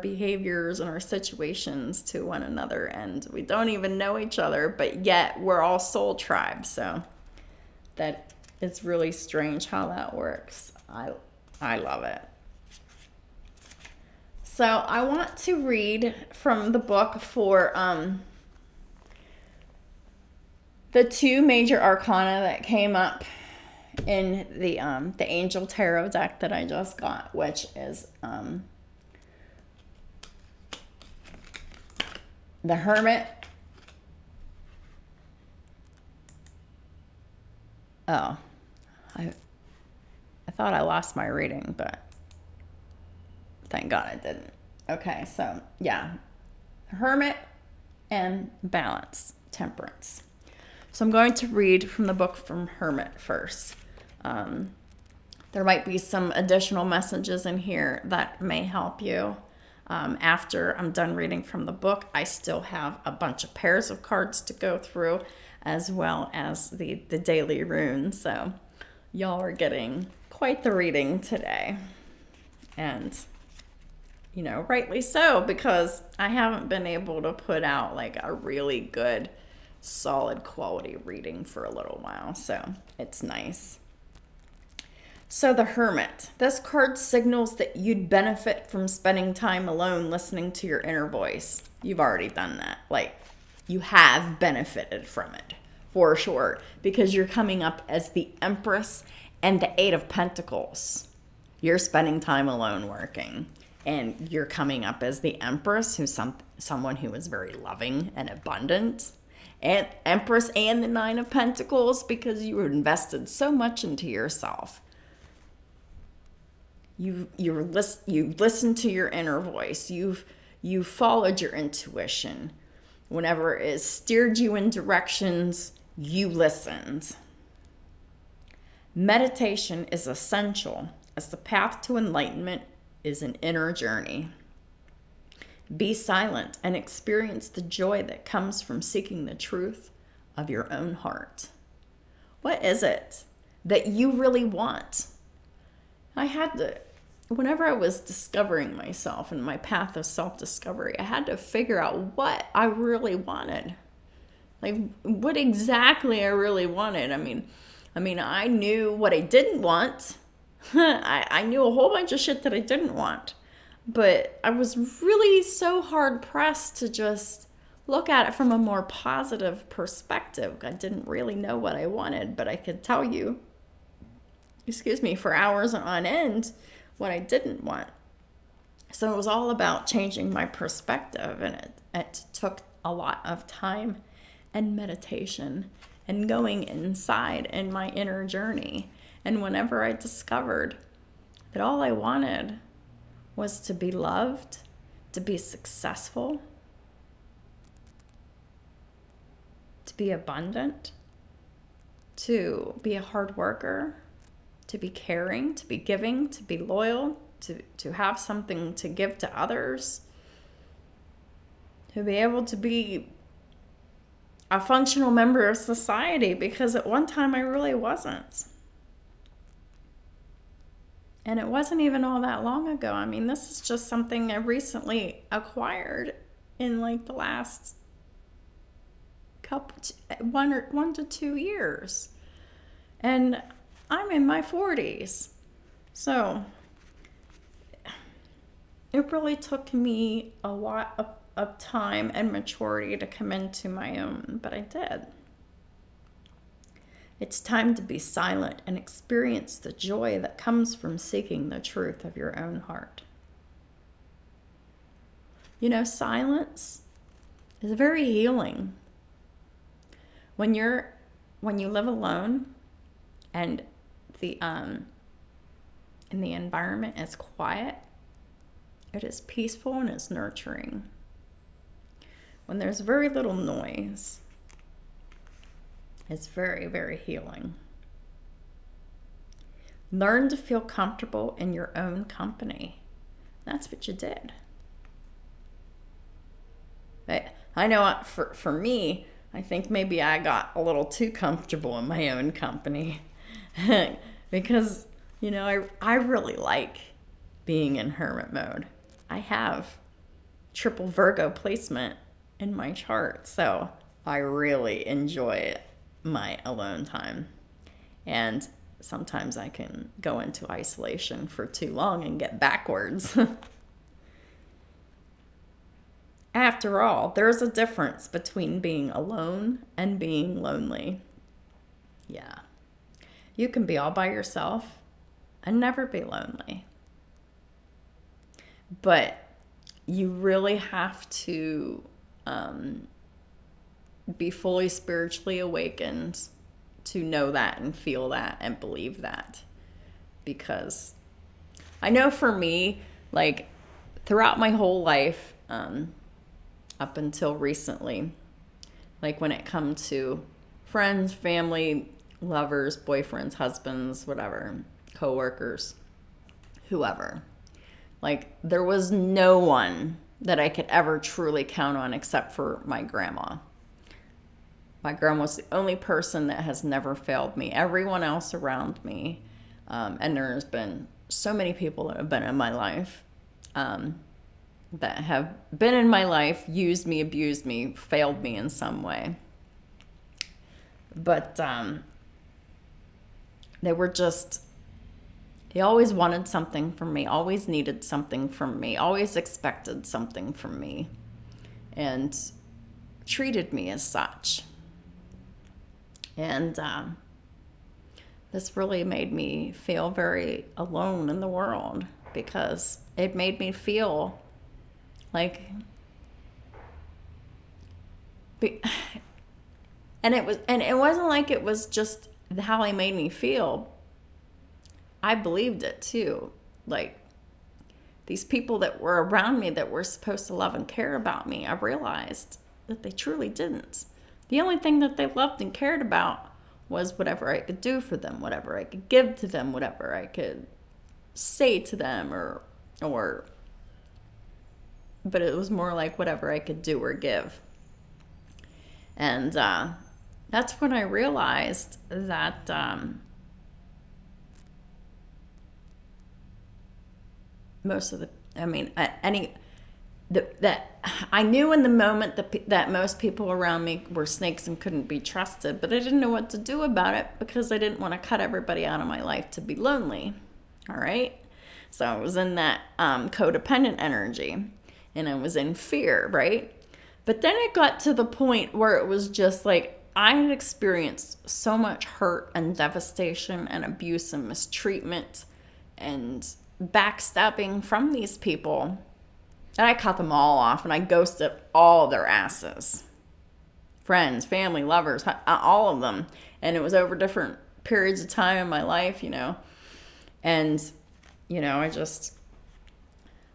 behaviors and our situations to one another, and we don't even know each other, but yet we're all soul tribes. So that is really strange how that works. I love it. So I want to read from the book for the two major arcana that came up in the Angel Tarot deck that I just got, which is the Hermit. Oh, I thought I lost my reading, but thank God I didn't. Okay, so yeah, Hermit and Balance, Temperance. So I'm going to read from the book from Hermit first. There might be some additional messages in here that may help you. After I'm done reading from the book, I still have a bunch of pairs of cards to go through, as well as the daily runes. So y'all are getting quite the reading today. And, you know, rightly so, because I haven't been able to put out like a really good, solid quality reading for a little while. So it's nice. So the Hermit. This card signals that you'd benefit from spending time alone listening to your inner voice. You've already done that. Like, you have benefited from it, for sure, because you're coming up as the Empress and the Eight of Pentacles. You're spending time alone working, and you're coming up as the Empress, who's someone who is very loving and abundant, and Empress and the Nine of Pentacles, because you invested so much into yourself. You listened to your inner voice. You followed your intuition. Whenever it steered you in directions, you listened. Meditation is essential, as the path to enlightenment is an inner journey. Be silent and experience the joy that comes from seeking the truth of your own heart. What is it that you really want? Whenever I was discovering myself in my path of self-discovery, I had to figure out what I really wanted. Like, what exactly I really wanted. I mean, I knew what I didn't want. I knew a whole bunch of shit that I didn't want. But I was really so hard pressed to just look at it from a more positive perspective. I didn't really know what I wanted, but I could tell you, for hours on end, what I didn't want. So it was all about changing my perspective, and it took a lot of time and meditation and going inside in my inner journey. And whenever I discovered that all I wanted was to be loved, to be successful, to be abundant, to be a hard worker, to be caring, to be giving, to be loyal, to have something to give to others, to be able to be a functional member of society, because at one time I really wasn't. And it wasn't even all that long ago. I mean, this is just something I recently acquired in like the last one to 2 years. And I'm in my 40s. So it really took me a lot of time and maturity to come into my own, but I did. It's time to be silent and experience the joy that comes from seeking the truth of your own heart. You know, silence is very healing. When you live alone and the environment is quiet, it is peaceful and it's nurturing. When there's very little noise, it's very, very healing. Learn to feel comfortable in your own company. That's what you did. I know for me, I think maybe I got a little too comfortable in my own company because, you know, I really like being in hermit mode. I have triple Virgo placement in my chart, so I really enjoy my alone time. And sometimes I can go into isolation for too long and get backwards. After all, there's a difference between being alone and being lonely. Yeah. You can be all by yourself and never be lonely. But you really have to be fully spiritually awakened to know that and feel that and believe that. Because I know for me, like throughout my whole life, up until recently, like when it comes to friends, family, lovers, boyfriends, husbands, whatever, coworkers, whoever, like there was no one that I could ever truly count on except for my grandma. My grandma was the only person that has never failed me. Everyone else around me, and there's been so many people that have been in my life, that have been in my life, used me, abused me, failed me in some way. But they always wanted something from me, always needed something from me, always expected something from me, and treated me as such. And this really made me feel very alone in the world, because it made me feel like, and it wasn't like it was just how they made me feel. I believed it too. Like these people that were around me that were supposed to love and care about me, I realized that they truly didn't. The only thing that they loved and cared about was whatever I could do for them, whatever I could give to them, whatever I could say to them, but it was more like whatever I could do or give. And that's when I realized that most of the, that I knew in the moment that most people around me were snakes and couldn't be trusted, but I didn't know what to do about it because I didn't want to cut everybody out of my life to be lonely. All right. So I was in that codependent energy, and I was in fear, right? But then it got to the point where it was just like I had experienced so much hurt and devastation and abuse and mistreatment and backstabbing from these people, and I cut them all off, and I ghosted all their asses. Friends, family, lovers, all of them. And it was over different periods of time in my life, you know. And, you know, I just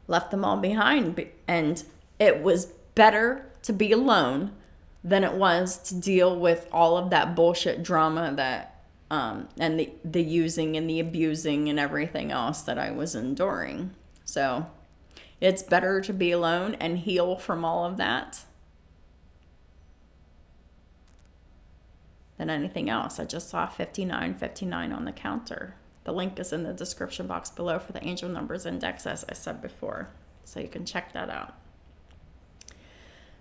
left them all behind. And it was better to be alone than it was to deal with all of that bullshit drama that and the using and the abusing and everything else that I was enduring. So it's better to be alone and heal from all of that than anything else. I just saw 5959 on the counter. The link is in the description box below for the angel numbers index, as I said before. So you can check that out.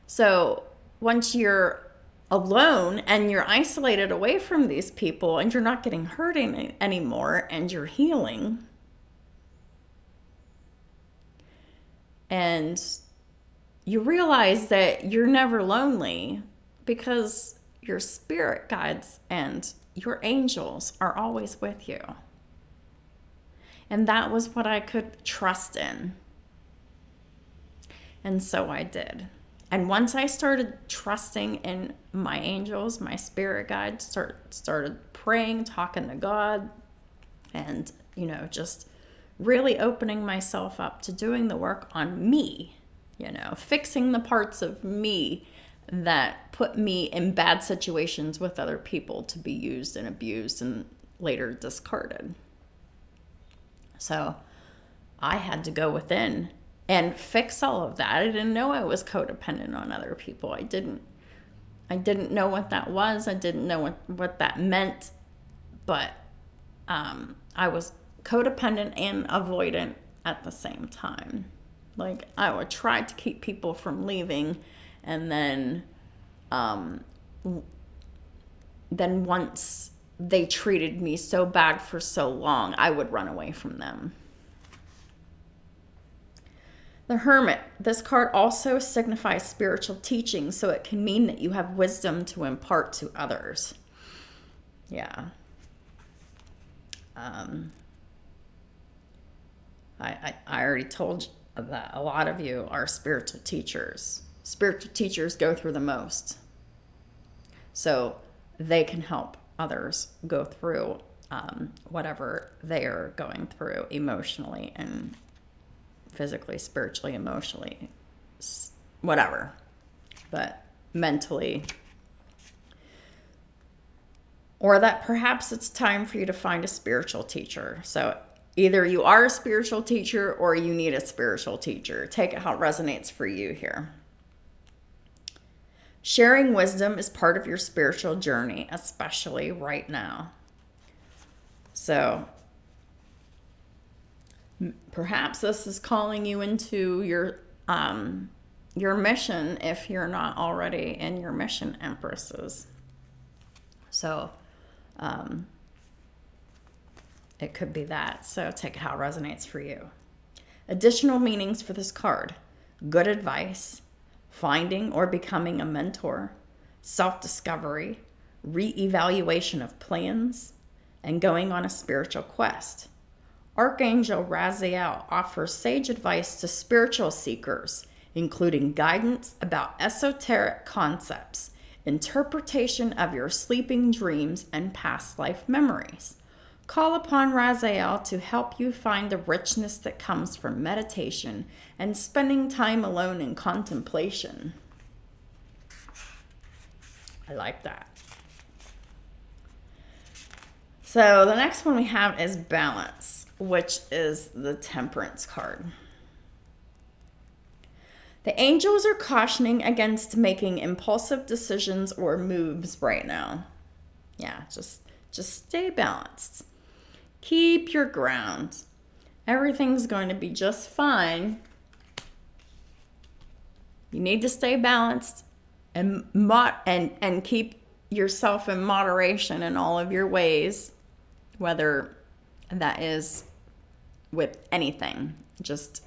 So once you're alone and you're isolated away from these people and you're not getting hurt anymore and you're healing, and you realize that you're never lonely because your spirit guides and your angels are always with you. And that was what I could trust in. And so I did. And once I started trusting in my angels, my spirit guides, started praying, talking to God, and, just really opening myself up to doing the work on me, fixing the parts of me that put me in bad situations with other people to be used and abused and later discarded. So I had to go within and fix all of that. I didn't know I was codependent on other people. I didn't know what that was. I didn't know what that meant. But I was codependent and avoidant at the same time. Like, I would try to keep people from leaving, and then once they treated me so bad for so long, I would run away from them. The Hermit. This card also signifies spiritual teaching, so it can mean that you have wisdom to impart to others. Yeah. I already told you that a lot of you are spiritual teachers. Spiritual teachers go through the most. So they can help others go through whatever they are going through emotionally and physically, spiritually, emotionally, whatever. But mentally. Or that perhaps it's time for you to find a spiritual teacher. So either you are a spiritual teacher or you need a spiritual teacher. Take it how it resonates for you here. Sharing wisdom is part of your spiritual journey, especially right now. So perhaps this is calling you into your mission if you're not already in your mission, Empresses. So it could be that. So take it how it resonates for you. Additional meanings for this card: good advice, finding or becoming a mentor, self-discovery, re-evaluation of plans, and going on a spiritual quest. Archangel Raziel offers sage advice to spiritual seekers, including guidance about esoteric concepts, interpretation of your sleeping dreams, and past life memories. Call upon Raziel to help you find the richness that comes from meditation and spending time alone in contemplation. I like that. So the next one we have is Balance, which is the Temperance card. The angels are cautioning against making impulsive decisions or moves right now. Yeah, just stay balanced. Keep your ground. Everything's going to be just fine. You need to stay balanced and keep yourself in moderation in all of your ways, whether that is with anything. Just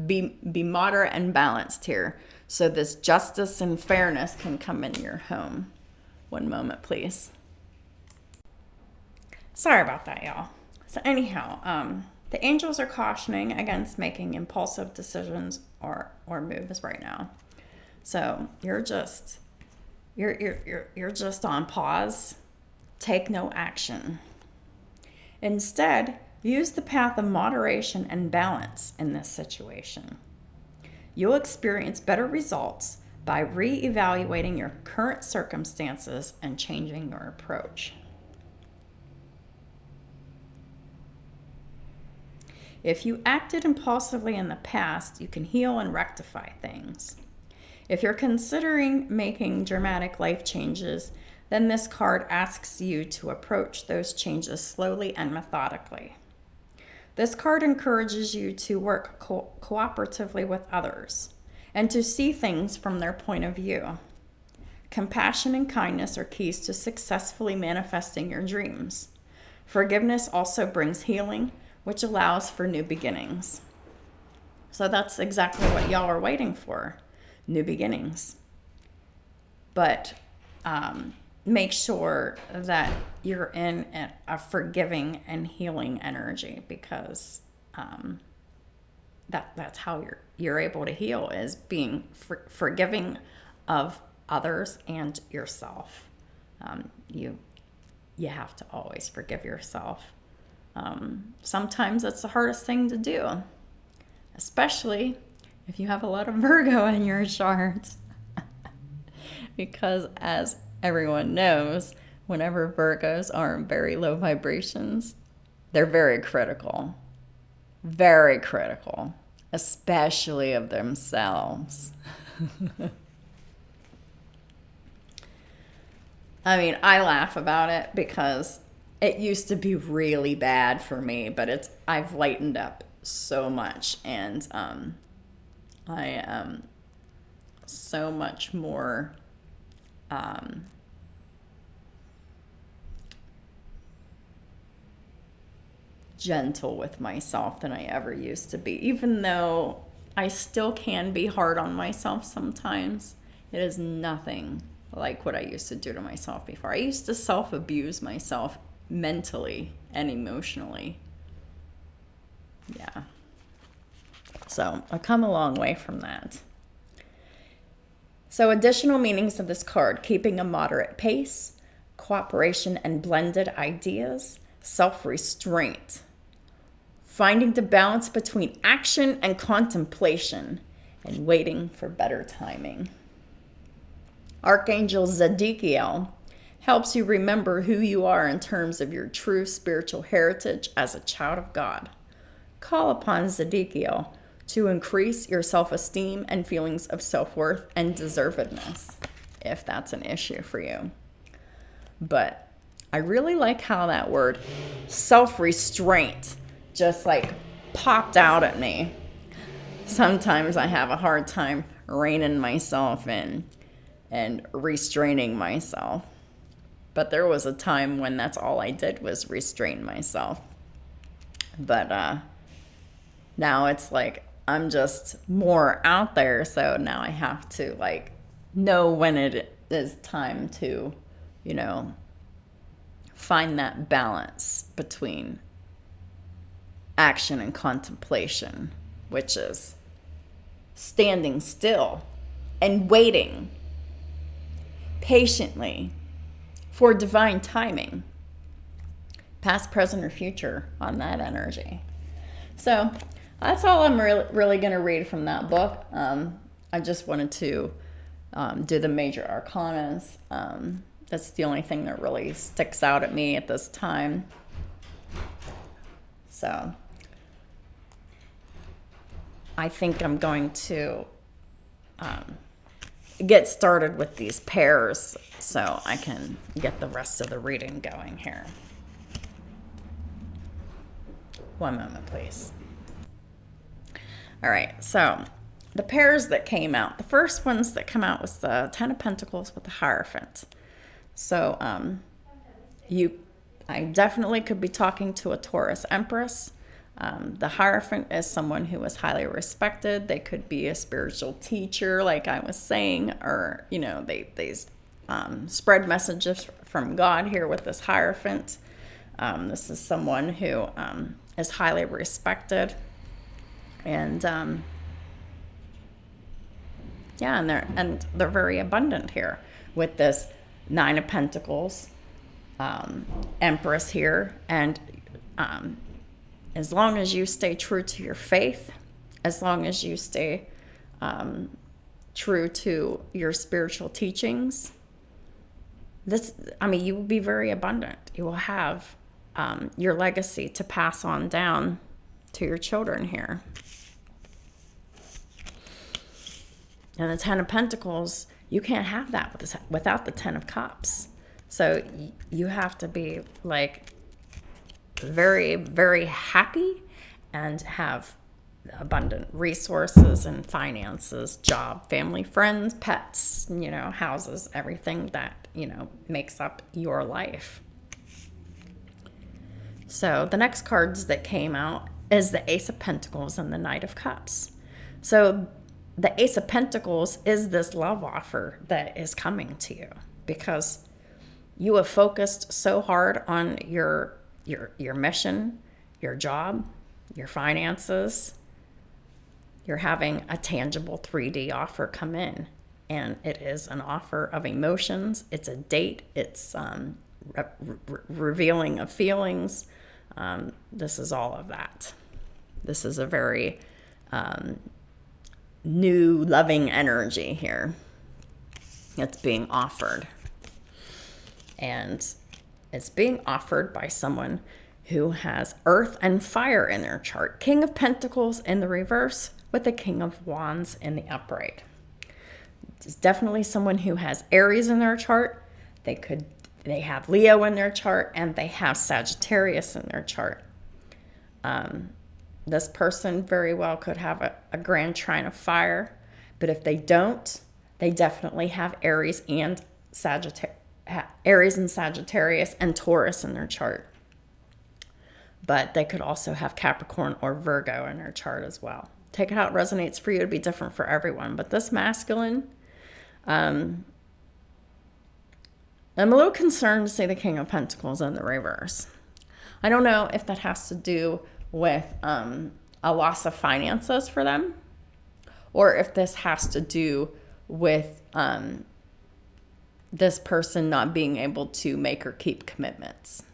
be moderate and balanced here, so this justice and fairness can come in your home. One moment, please. Sorry about that, y'all. So anyhow, the angels are cautioning against making impulsive decisions or moves right now. So you're just on pause. Take no action. Instead, use the path of moderation and balance in this situation. You'll experience better results by re-evaluating your current circumstances and changing your approach. If you acted impulsively in the past, you can heal and rectify things. If you're considering making dramatic life changes, then this card asks you to approach those changes slowly and methodically. This card encourages you to work cooperatively with others and to see things from their point of view. Compassion and kindness are keys to successfully manifesting your dreams. Forgiveness also brings healing, which allows for new beginnings. So that's exactly what y'all are waiting for, new beginnings. But make sure that you're in a forgiving and healing energy, because that's how you're able to heal, is being forgiving of others and yourself. You have to always forgive yourself. Sometimes it's the hardest thing to do, especially if you have a lot of Virgo in your chart. Because as everyone knows, whenever Virgos are in very low vibrations, they're very critical, especially of themselves. I mean, I laugh about it because it used to be really bad for me, but I've lightened up so much, and I am so much more gentle with myself than I ever used to be. Even though I still can be hard on myself sometimes, it is nothing like what I used to do to myself before. I used to self-abuse myself mentally and emotionally. Yeah. So I've come a long way from that. So additional meanings of this card: keeping a moderate pace, cooperation and blended ideas, self-restraint, finding the balance between action and contemplation, and waiting for better timing. Archangel Zadkiel helps you remember who you are in terms of your true spiritual heritage as a child of God. Call upon Zadkiel to increase your self-esteem and feelings of self-worth and deservedness, if that's an issue for you. But I really like how that word self-restraint just like popped out at me. Sometimes I have a hard time reining myself in and restraining myself. But there was a time when that's all I did was restrain myself. But now it's like I'm just more out there, so now I have to like know when it is time to, find that balance between action and contemplation, which is standing still and waiting patiently for divine timing, past, present, or future on that energy. So that's all I'm really going to read from that book. I just wanted to do the major arcanas. That's the only thing that really sticks out at me at this time. So I think I'm going to get started with these pairs so I can get the rest of the reading going here. One moment, please. All right, so the pairs that came out, the first ones that come out was the Ten of Pentacles with the Hierophant. So I definitely could be talking to a Taurus Empress. The Hierophant is someone who is highly respected. They could be a spiritual teacher, like I was saying, or, they spread messages from God here with this Hierophant. This is someone who is highly respected. And they're very abundant here with this Nine of Pentacles, Empress here. And as long as you stay true to your faith, as long as you stay true to your spiritual teachings, you will be very abundant. You will have your legacy to pass on down to your children here. And the Ten of Pentacles, you can't have that without the Ten of Cups. So you have to be like very, very happy and have abundant resources and finances, job, family, friends, pets, you know, houses, everything that, you know, makes up your life. So the next cards that came out is the Ace of Pentacles and the Knight of Cups. So the Ace of Pentacles is this love offer that is coming to you because you have focused so hard on your mission, your job, your finances. You're having a tangible 3D offer come in, and it is an offer of emotions. It's a date. It's revealing of feelings. This is all of that. This is a very new, loving energy here. It's being offered. And it's being offered by someone who has earth and fire in their chart. King of Pentacles in the reverse with the King of Wands in the upright. It's definitely someone who has Aries in their chart. They have Leo in their chart, and they have Sagittarius in their chart. This person very well could have a grand trine of fire, but if they don't, they definitely have Aries and Sagittarius and Taurus in their chart. But they could also have Capricorn or Virgo in their chart as well. Take it how it resonates for you. It'd be different for everyone. But this masculine, I'm a little concerned to see the King of Pentacles in the reverse. I don't know if that has to do with a loss of finances for them, or if this has to do with this person not being able to make or keep commitments.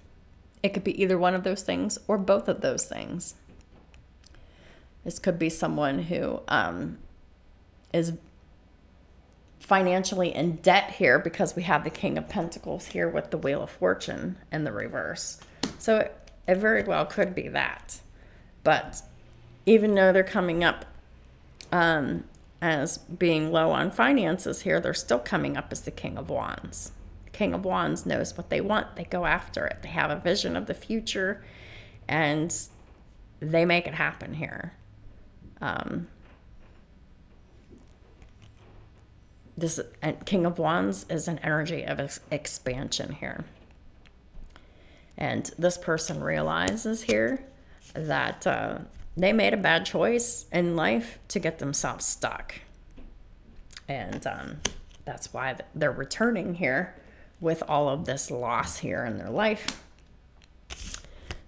It could be either one of those things or both of those things. This could be someone who is financially in debt here because we have the King of Pentacles here with the Wheel of Fortune in the reverse. So it very well could be that. But even though they're coming up as being low on finances here, they're still coming up as the King of Wands. The King of Wands knows what they want. They go after it. They have a vision of the future, and they make it happen here. This King of Wands is an energy of expansion here. And this person realizes here that they made a bad choice in life to get themselves stuck. And that's why they're returning here with all of this loss here in their life.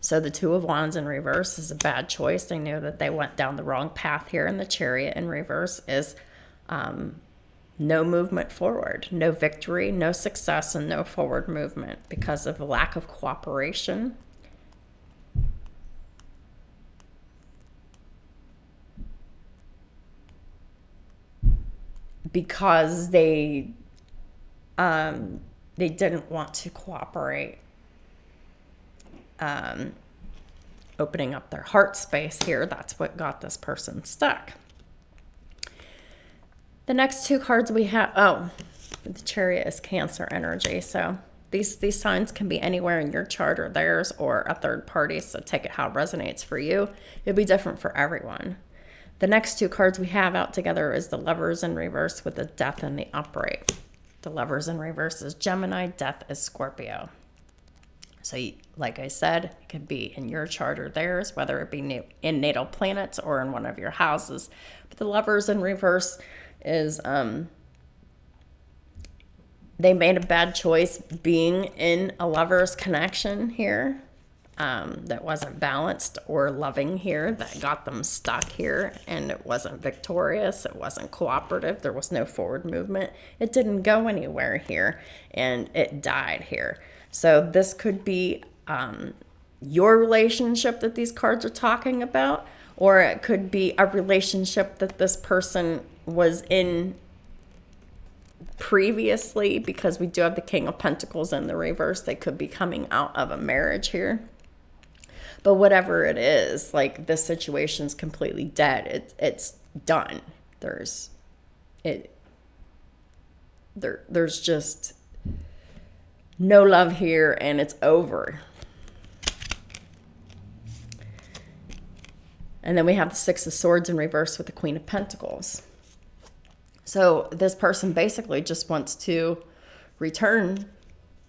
So the Two of Wands in reverse is a bad choice. They knew that they went down the wrong path here. And the Chariot in reverse is no movement forward, no victory, no success, and no forward movement because of a lack of cooperation. Because they didn't want to cooperate. Opening up their heart space here, that's what got this person stuck. The next two cards we have, the Chariot is Cancer energy. So these signs can be anywhere in your chart or theirs or a third party. So take it how it resonates for you. It'll be different for everyone. The next two cards we have out together is the Lovers in reverse with the Death in the upright. The Lovers in reverse is Gemini, Death is Scorpio. So like I said, it could be in your chart or theirs, whether it be in natal planets or in one of your houses. But the Lovers in reverse is they made a bad choice being in a lover's connection here that wasn't balanced or loving here, that got them stuck here, and it wasn't victorious, it wasn't cooperative, there was no forward movement, it didn't go anywhere here, and it died here. So this could be your relationship that these cards are talking about, or it could be a relationship that this person was in previously, because we do have the King of Pentacles in the reverse. They could be coming out of a marriage here. But whatever it is, like, this situation's completely dead. It's done. There's just no love here, and it's over. And then we have the Six of Swords in reverse with the Queen of Pentacles. So this person basically just wants to return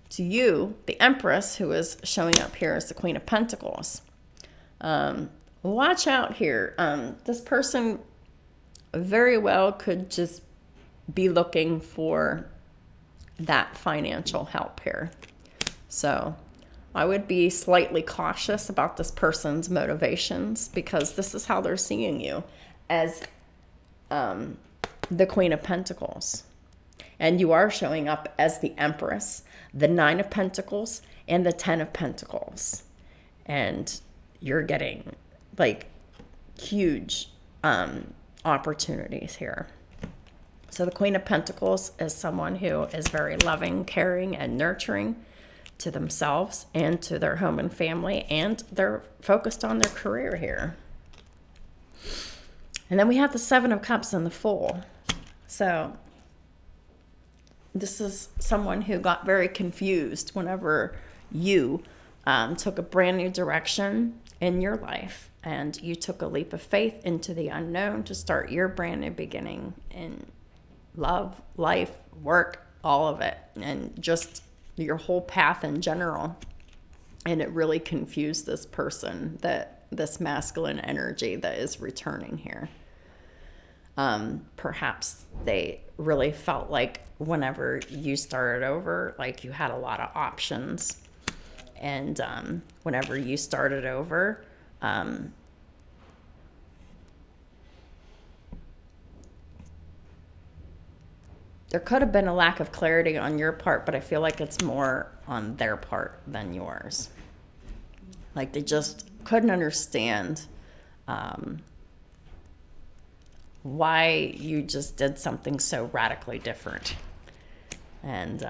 to you, the Empress, who is showing up here as the Queen of Pentacles. Watch out here. This person very well could just be looking for that financial help here. So I would be slightly cautious about this person's motivations, because this is how they're seeing you, as the Queen of Pentacles. And you are showing up as the Empress, the Nine of Pentacles, and the Ten of Pentacles. And you're getting, like, huge opportunities here. So the Queen of Pentacles is someone who is very loving, caring, and nurturing to themselves and to their home and family, and they're focused on their career here. And then we have the Seven of Cups and the Fool. So this is someone who got very confused whenever you took a brand new direction in your life, and you took a leap of faith into the unknown to start your brand new beginning in love, life, work, all of it, and just your whole path in general. And it really confused this person, that this masculine energy that is returning here. Perhaps they really felt like whenever you started over, like, you had a lot of options. And whenever you started over, there could have been a lack of clarity on your part, but I feel like it's more on their part than yours. Like, they just couldn't understand why you just did something so radically different. And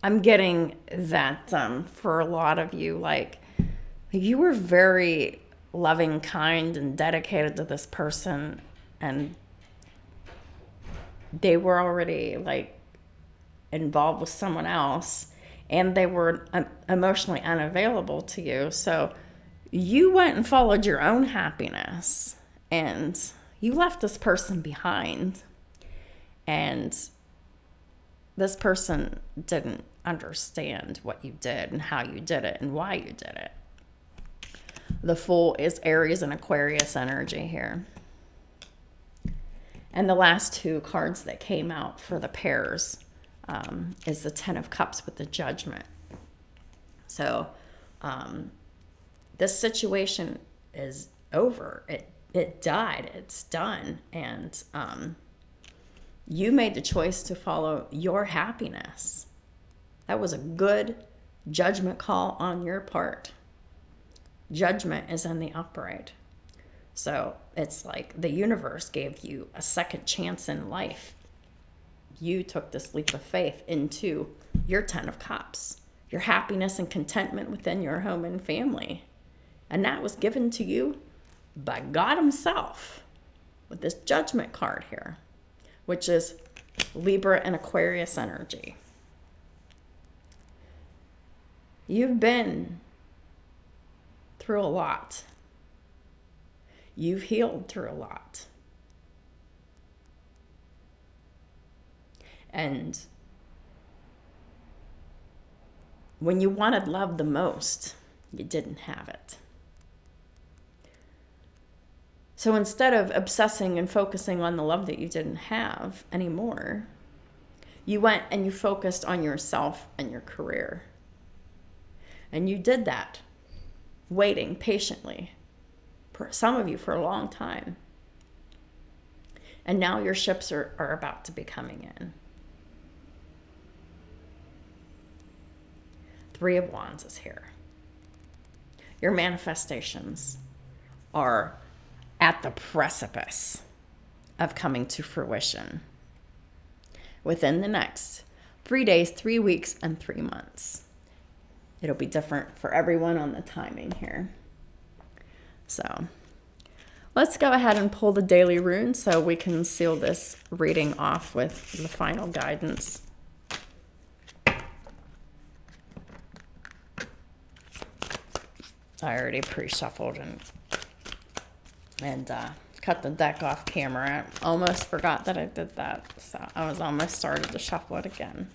I'm getting that for a lot of you, like, you were very loving, kind, and dedicated to this person, and they were already, like, involved with someone else, and they were emotionally unavailable to you. So you went and followed your own happiness, and you left this person behind. And this person didn't understand what you did and how you did it and why you did it. The Fool is Aries and Aquarius energy here. And the last two cards that came out for the pairs is the Ten of Cups with the Judgment. So this situation is over. It died. It's done. And you made the choice to follow your happiness. That was a good judgment call on your part. Judgment is in the upright. So it's like the universe gave you a second chance in life. You took this leap of faith into your Ten of Cups, your happiness and contentment within your home and family. And that was given to you by God himself with this Judgment card here, which is Libra and Aquarius energy. You've been through a lot. You've healed through a lot. And when you wanted love the most, you didn't have it. So instead of obsessing and focusing on the love that you didn't have anymore, you went and you focused on yourself and your career. And you did that, waiting patiently, for some of you for a long time. And now your ships are about to be coming in. Three of Wands is here. Your manifestations are at the precipice of coming to fruition. within the next 3 days, 3 weeks, and 3 months. It'll be different for everyone on the timing here. So let's go ahead and pull the daily rune so we can seal this reading off with the final guidance. I already pre-shuffled and cut the deck off camera. I almost forgot that I did that, so I was almost started to shuffle it again.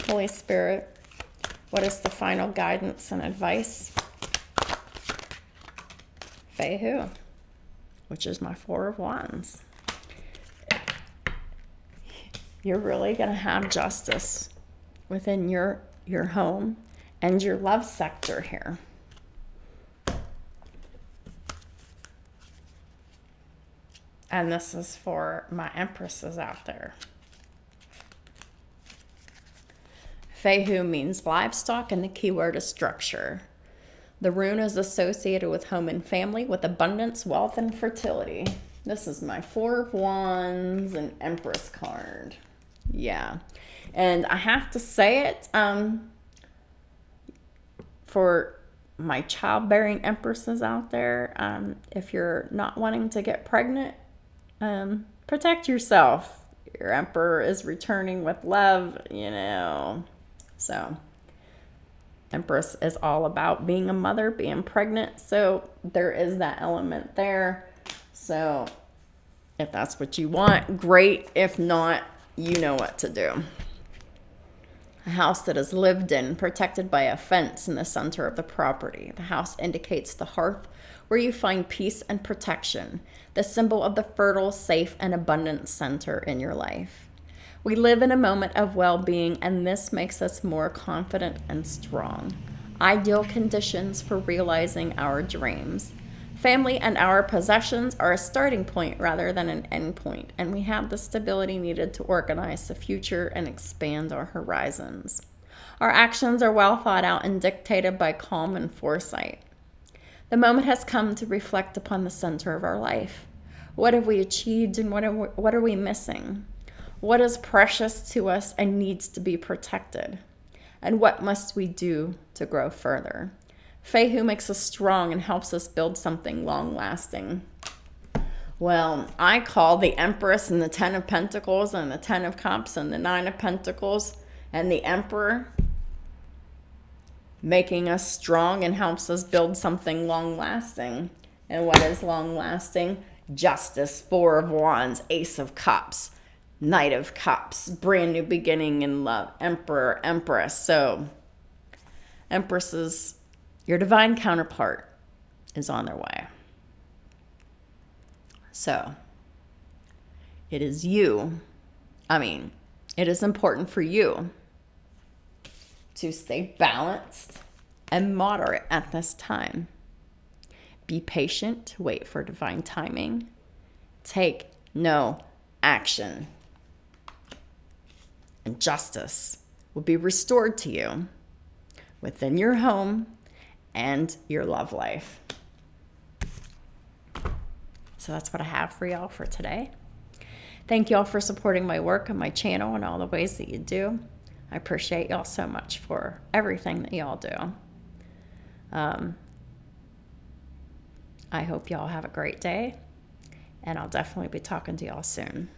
Holy Spirit, what is the final guidance and advice? Fehu, which is my Four of Wands. You're really going to have justice within your home and your love sector here. And this is for my Empresses out there. Fehu means livestock, and the keyword is structure. The rune is associated with home and family, with abundance, wealth, and fertility. This is my Four of Wands and Empress card. Yeah. And I have to say it, for my childbearing Empresses out there, if you're not wanting to get pregnant, protect yourself. Your Emperor is returning with love, So Empress is all about being a mother, being pregnant. So there is that element there. So if that's what you want, great. If not, you know what to do. A house that is lived in, protected by a fence in the center of the property. The house indicates the hearth where you find peace and protection, the symbol of the fertile, safe, and abundant center in your life. We live in a moment of well-being, and this makes us more confident and strong. Ideal conditions for realizing our dreams. Family and our possessions are a starting point rather than an end point, and we have the stability needed to organize the future and expand our horizons. Our actions are well thought out and dictated by calm and foresight. The moment has come to reflect upon the center of our life. What have we achieved, and what are we missing? What is precious to us and needs to be protected? And what must we do to grow further? Fehu makes us strong and helps us build something long-lasting. Well, I call the Empress and the Ten of Pentacles and the Ten of Cups and the Nine of Pentacles and the Emperor making us strong and helps us build something long-lasting. And what is long-lasting? Justice, Four of Wands, Ace of Cups, Knight of Cups, brand new beginning in love, Emperor, Empress. So, Empresses, your divine counterpart is on their way. So, it is important for you to stay balanced and moderate at this time. Be patient, wait for divine timing. Take no action. And justice will be restored to you within your home and your love life. So that's what I have for y'all for today. Thank y'all for supporting my work and my channel and all the ways that you do. I appreciate y'all so much for everything that y'all do. I hope y'all have a great day, and I'll definitely be talking to y'all soon.